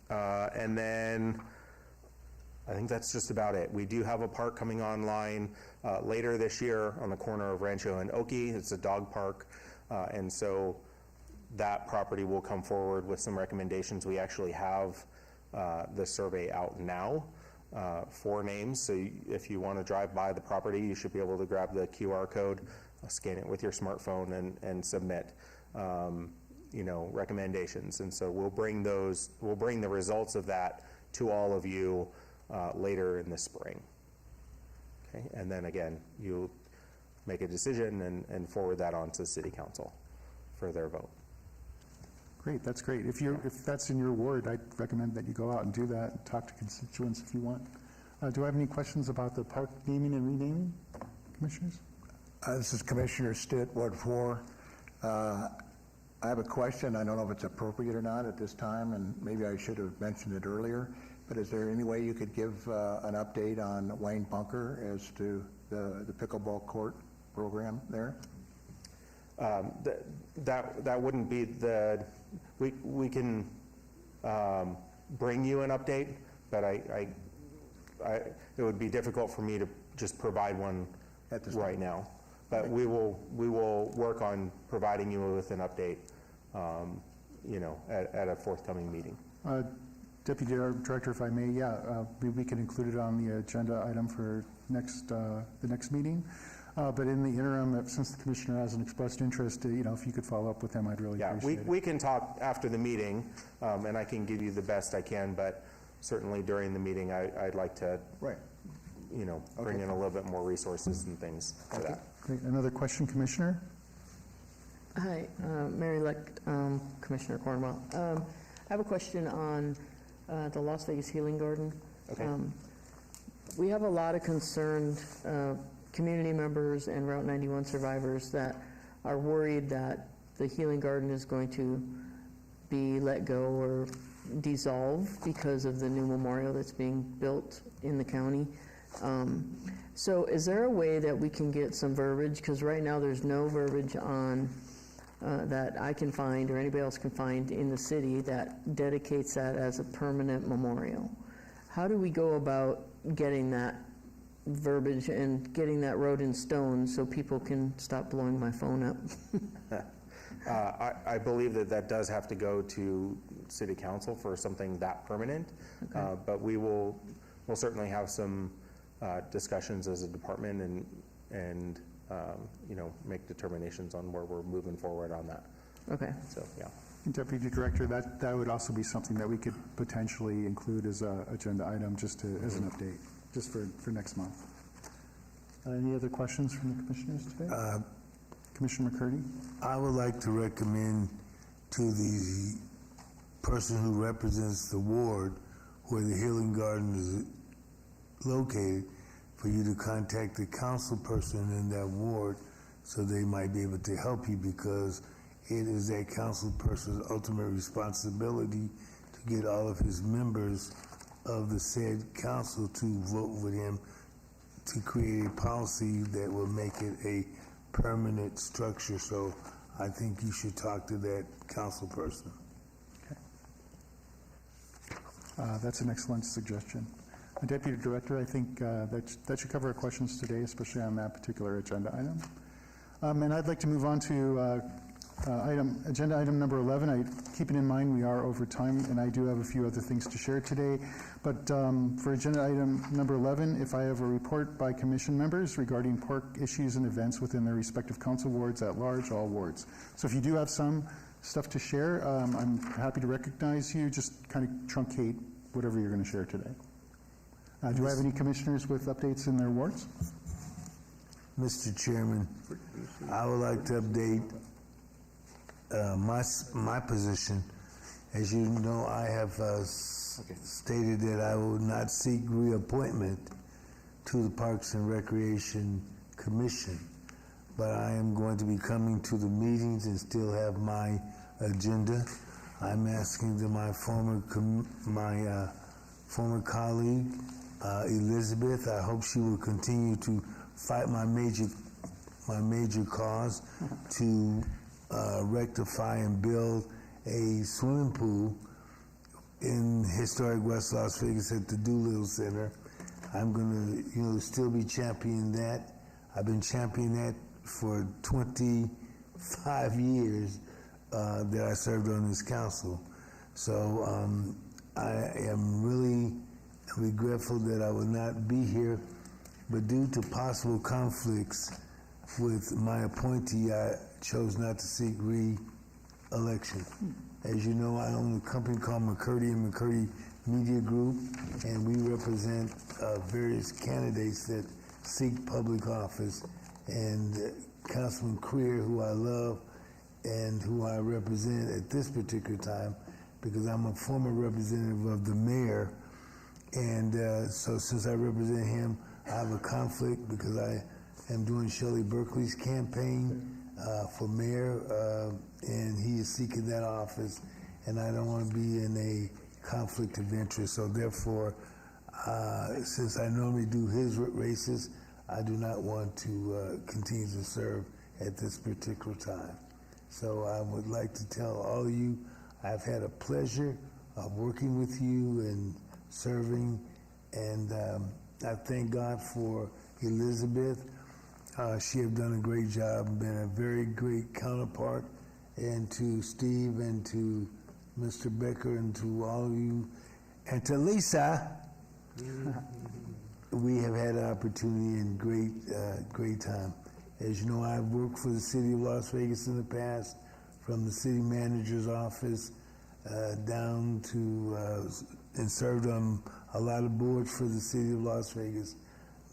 And then I think that's just about it. We do have a park coming online later this year on the corner of Rancho and Oki. It's a dog park, and so that property will come forward with some recommendations. We actually have the survey out now for names. So if you want to drive by the property, you should be able to grab the QR code, scan it with your smartphone, and submit you know, recommendations. And so we'll bring the results of that to all of you later in the spring. Okay, and then again, you make a decision and forward that on to the city council for their vote. Great, that's great. If that's in your ward, I'd recommend that you go out and do that and talk to constituents if you want. Do I have any questions about the park naming and renaming, commissioners? This is Commissioner Stitt, Ward 4. I have a question. I don't know if it's appropriate or not at this time, and maybe I should have mentioned it earlier, but is there any way you could give an update on Wayne Bunker as to the pickleball court program there? That wouldn't be the, we can bring you an update, but it would be difficult for me to just provide one right now. But we will work on providing you with an update, you know, at a forthcoming meeting. Deputy Director, if I may, we can include it on the agenda item for the next meeting. But in the interim, since the commissioner hasn't expressed interest, you know, if you could follow up with him, I'd really appreciate it. We can talk after the meeting, and I can give you the best I can, but certainly during the meeting, I'd like to, you know, bring in a little bit more resources and things for that. Great. Another question, Commissioner? Hi, Mary-elect Commissioner Cornwell. I have a question on the Las Vegas Healing Garden. Okay. We have a lot of concerned community members and Route 91 survivors that are worried that the Healing Garden is going to be let go or dissolve because of the new memorial that's being built in the county. So is there a way that we can get some verbiage? Because right now there's no verbiage on that I can find or anybody else can find in the city that dedicates that as a permanent memorial. How do we go about getting that verbiage and getting that road in stone so people can stop blowing my phone up? I believe that does have to go to city council for something that permanent, but we'll certainly have some discussions as a department and you know, make determinations on where we're moving forward on that. Okay. So, yeah. Deputy Director, that would also be something that we could potentially include as an agenda item just as an update, just for next month. Any other questions from the commissioners today? Commissioner McCurdy? I would like to recommend to the person who represents the ward where the Healing Garden is located for you to contact the council person in that ward so they might be able to help you, because it is that council person's ultimate responsibility to get all of his members of the said council to vote with him to create a policy that will make it a permanent structure. So I think you should talk to that council person. Okay. That's an excellent suggestion. Deputy Director, I think that should cover our questions today, especially on that particular agenda item. And I'd like to move on to Agenda item number 11, keeping in mind we are over time, and I do have a few other things to share today. But for agenda item number 11, if I have a report by commission members regarding park issues and events within their respective council wards at large, all wards. So if you do have some stuff to share, I'm happy to recognize you. Just kind of truncate whatever you're going to share today. Do I have any commissioners with updates in their wards? Mr. Chairman, I would like to update my position. As you know, I have stated that I will not seek reappointment to the Parks and Recreation Commission, but I am going to be coming to the meetings and still have my agenda. I'm asking that my former colleague, Elizabeth, I hope she will continue to fight my major cause to rectify and build a swimming pool in historic West Las Vegas at the Doolittle Center. I'm going to, still be championing that. I've been championing that for 25 years that I served on this council. So I am really regretful that I will not be here, but due to possible conflicts with my appointee, I chose not to seek re-election. As you know, I own a company called McCurdy & McCurdy Media Group, and we represent various candidates that seek public office. And Councilman Creer, who I love and who I represent at this particular time, because I'm a former representative of the mayor, and so since I represent him, I have a conflict because I am doing Shelley Berkeley's campaign for mayor, and he is seeking that office, and I don't want to be in a conflict of interest. So therefore, since I normally do his races, I do not want to continue to serve at this particular time. So I would like to tell all of you, I've had a pleasure of working with you and serving, and I thank God for Elizabeth. She has done a great job and been a very great counterpart, and to Steve and to Mr. Becker and to all of you, and to Lisa. We have had an opportunity and great time. As you know, I've worked for the city of Las Vegas in the past, from the city manager's office down to, and served on a lot of boards for the city of Las Vegas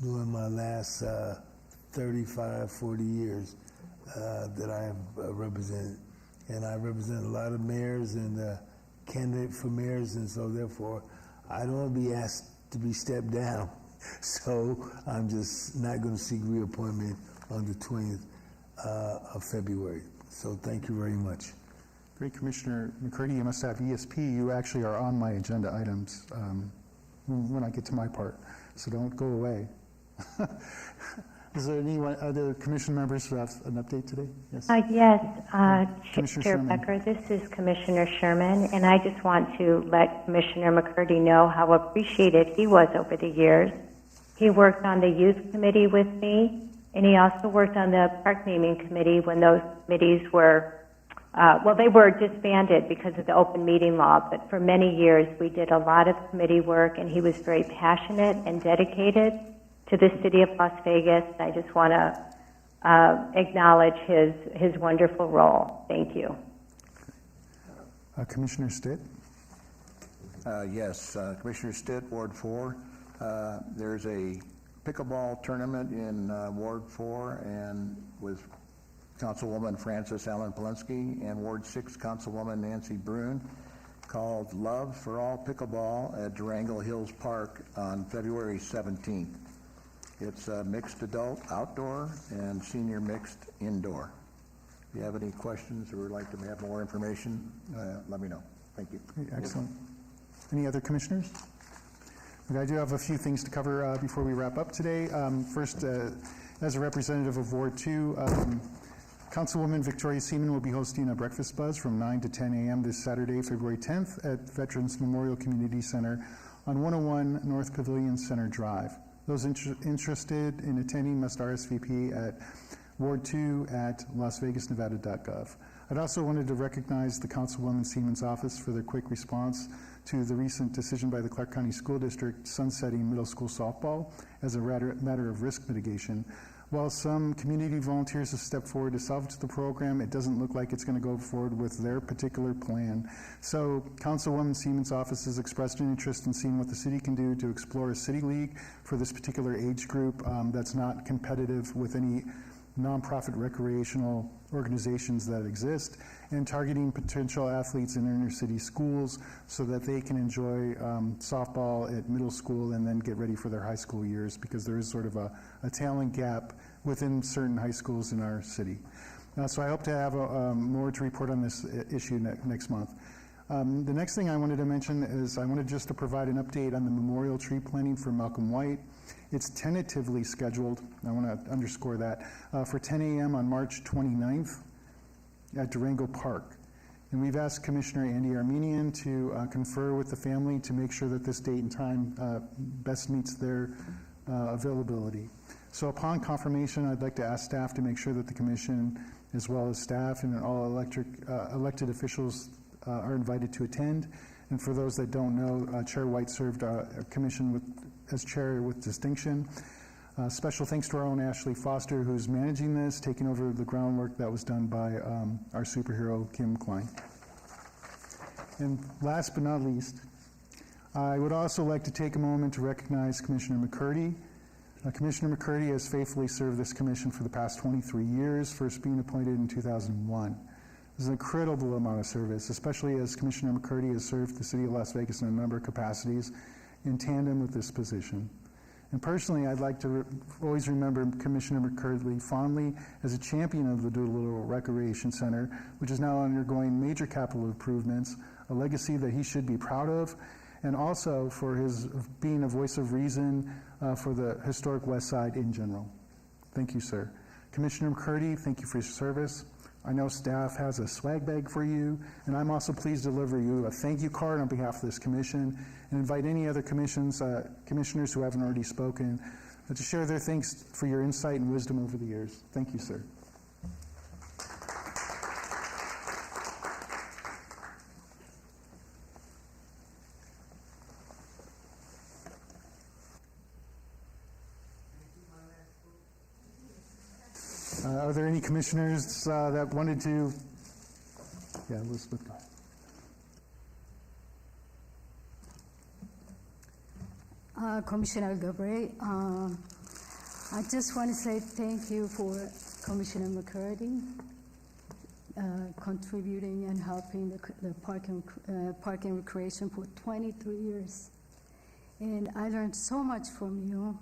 during my last 35, 40 years that I have represented. And I represent a lot of mayors and candidate for mayors, and so therefore I don't want to be asked to be stepped down. So I'm just not going to seek reappointment on the 20th of February. So thank you very much. Great, Commissioner McCurdy, you must have ESP. You actually are on my agenda items when I get to my part, so don't go away. Is there any other commission members who have an update today? Yes. Yes, Commissioner Chair Sherman. Becker, this is Commissioner Sherman, and I just want to let Commissioner McCurdy know how appreciated he was over the years. He worked on the youth committee with me, and he also worked on the park naming committee when those committees were, they were disbanded because of the open meeting law, but for many years we did a lot of committee work, and he was very passionate and dedicated to the city of Las Vegas. I just want to acknowledge his wonderful role. Thank you. Commissioner Stitt? Yes, Commissioner Stitt, Ward 4. There's a pickleball tournament in Ward 4, and with Councilwoman Frances Allen Polinsky and Ward 6 Councilwoman Nancy Brune, called Love for All Pickleball at Durango Hills Park on February 17th. It's mixed adult outdoor and senior mixed indoor. If you have any questions or would like to have more information, let me know. Thank you. Excellent. Any other commissioners? I do have a few things to cover before we wrap up today. First, as a representative of Ward 2, Councilwoman Victoria Seaman will be hosting a breakfast buzz from 9 to 10 a.m. this Saturday, February 10th at Veterans Memorial Community Center on 101 North Pavilion Center Drive. Those interested in attending must RSVP at Ward 2 at lasvegasnevada.gov. I'd also wanted to recognize the Councilwoman Seaman's office for their quick response to the recent decision by the Clark County School District sunsetting middle school softball as a matter of risk mitigation. While some community volunteers have stepped forward to salvage the program, it doesn't look like it's going to go forward with their particular plan. So Councilwoman Seaman's office has expressed an interest in seeing what the city can do to explore a city league for this particular age group that's not competitive with any nonprofit recreational organizations that exist, and targeting potential athletes in inner city schools so that they can enjoy softball at middle school and then get ready for their high school years, because there is sort of a talent gap within certain high schools in our city. So I hope to have more to report on this issue next month. The next thing I wanted to mention is I wanted just to provide an update on the memorial tree planting for Malcolm White. It's tentatively scheduled, I want to underscore that, for 10 a.m. on March 29th at Durango Park. And we've asked Commissioner Andy Armenian to confer with the family to make sure that this date and time best meets their availability. So upon confirmation, I'd like to ask staff to make sure that the commission, as well as staff and all elected officials, are invited to attend. And for those that don't know, Chair White served a commission as chair with distinction. Special thanks to our own Ashley Foster, who's managing this, taking over the groundwork that was done by our superhero, Kim Klein. And last but not least, I would also like to take a moment to recognize Commissioner McCurdy. Commissioner McCurdy has faithfully served this commission for the past 23 years, first being appointed in 2001. This is an incredible amount of service, especially as Commissioner McCurdy has served the city of Las Vegas in a number of capacities in tandem with this position. And personally, I'd like to always remember Commissioner McCurdy fondly as a champion of the Doolittle Recreation Center, which is now undergoing major capital improvements, a legacy that he should be proud of, and also for his being a voice of reason for the historic West Side in general. Thank you, sir. Commissioner McCurdy, thank you for your service. I know staff has a swag bag for you, and I'm also pleased to deliver you a thank you card on behalf of this commission, and invite any other commissioners who haven't already spoken to share their thanks for your insight and wisdom over the years. Thank you, sir. Are there any commissioners that wanted to? Yeah, Elizabeth, go ahead. Commissioner Gabriel, I just want to say thank you for Commissioner McCurdy contributing and helping the park and recreation for 23 years. And I learned so much from you,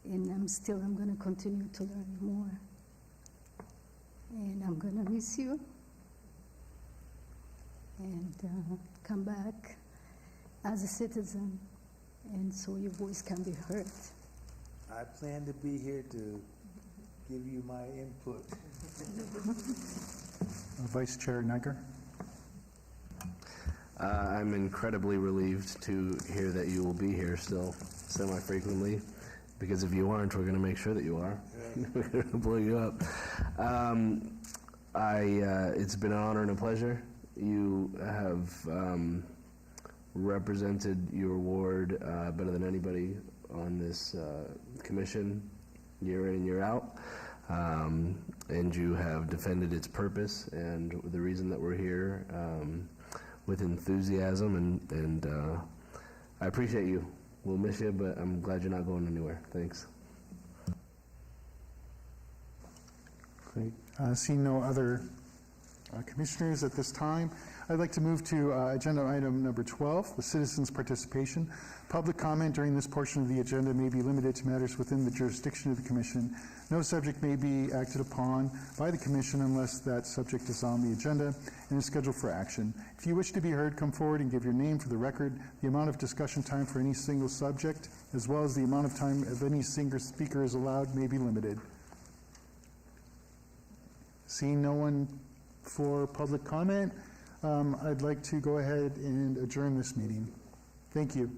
and I'm going to continue to learn more. And I'm going to miss you and come back as a citizen, and so your voice can be heard. I plan to be here to give you my input. Vice Chair Niger. I'm incredibly relieved to hear that you will be here still semi-frequently, because if you aren't, we're going to make sure that you are. We're going to blow you up. It's been an honor and a pleasure. You have represented your ward better than anybody on this commission, year in and year out. And you have defended its purpose and the reason that we're here with enthusiasm, and I appreciate you. We'll miss you, but I'm glad you're not going anywhere. Thanks. Great. Seeing no other commissioners at this time, I'd like to move to agenda item number 12, the citizens' participation. Public comment during this portion of the agenda may be limited to matters within the jurisdiction of the commission. No subject may be acted upon by the commission unless that subject is on the agenda and is scheduled for action. If you wish to be heard, come forward and give your name for the record. The amount of discussion time for any single subject, as well as the amount of time of any single speaker is allowed, may be limited. Seeing no one for public comment, I'd like to go ahead and adjourn this meeting. Thank you.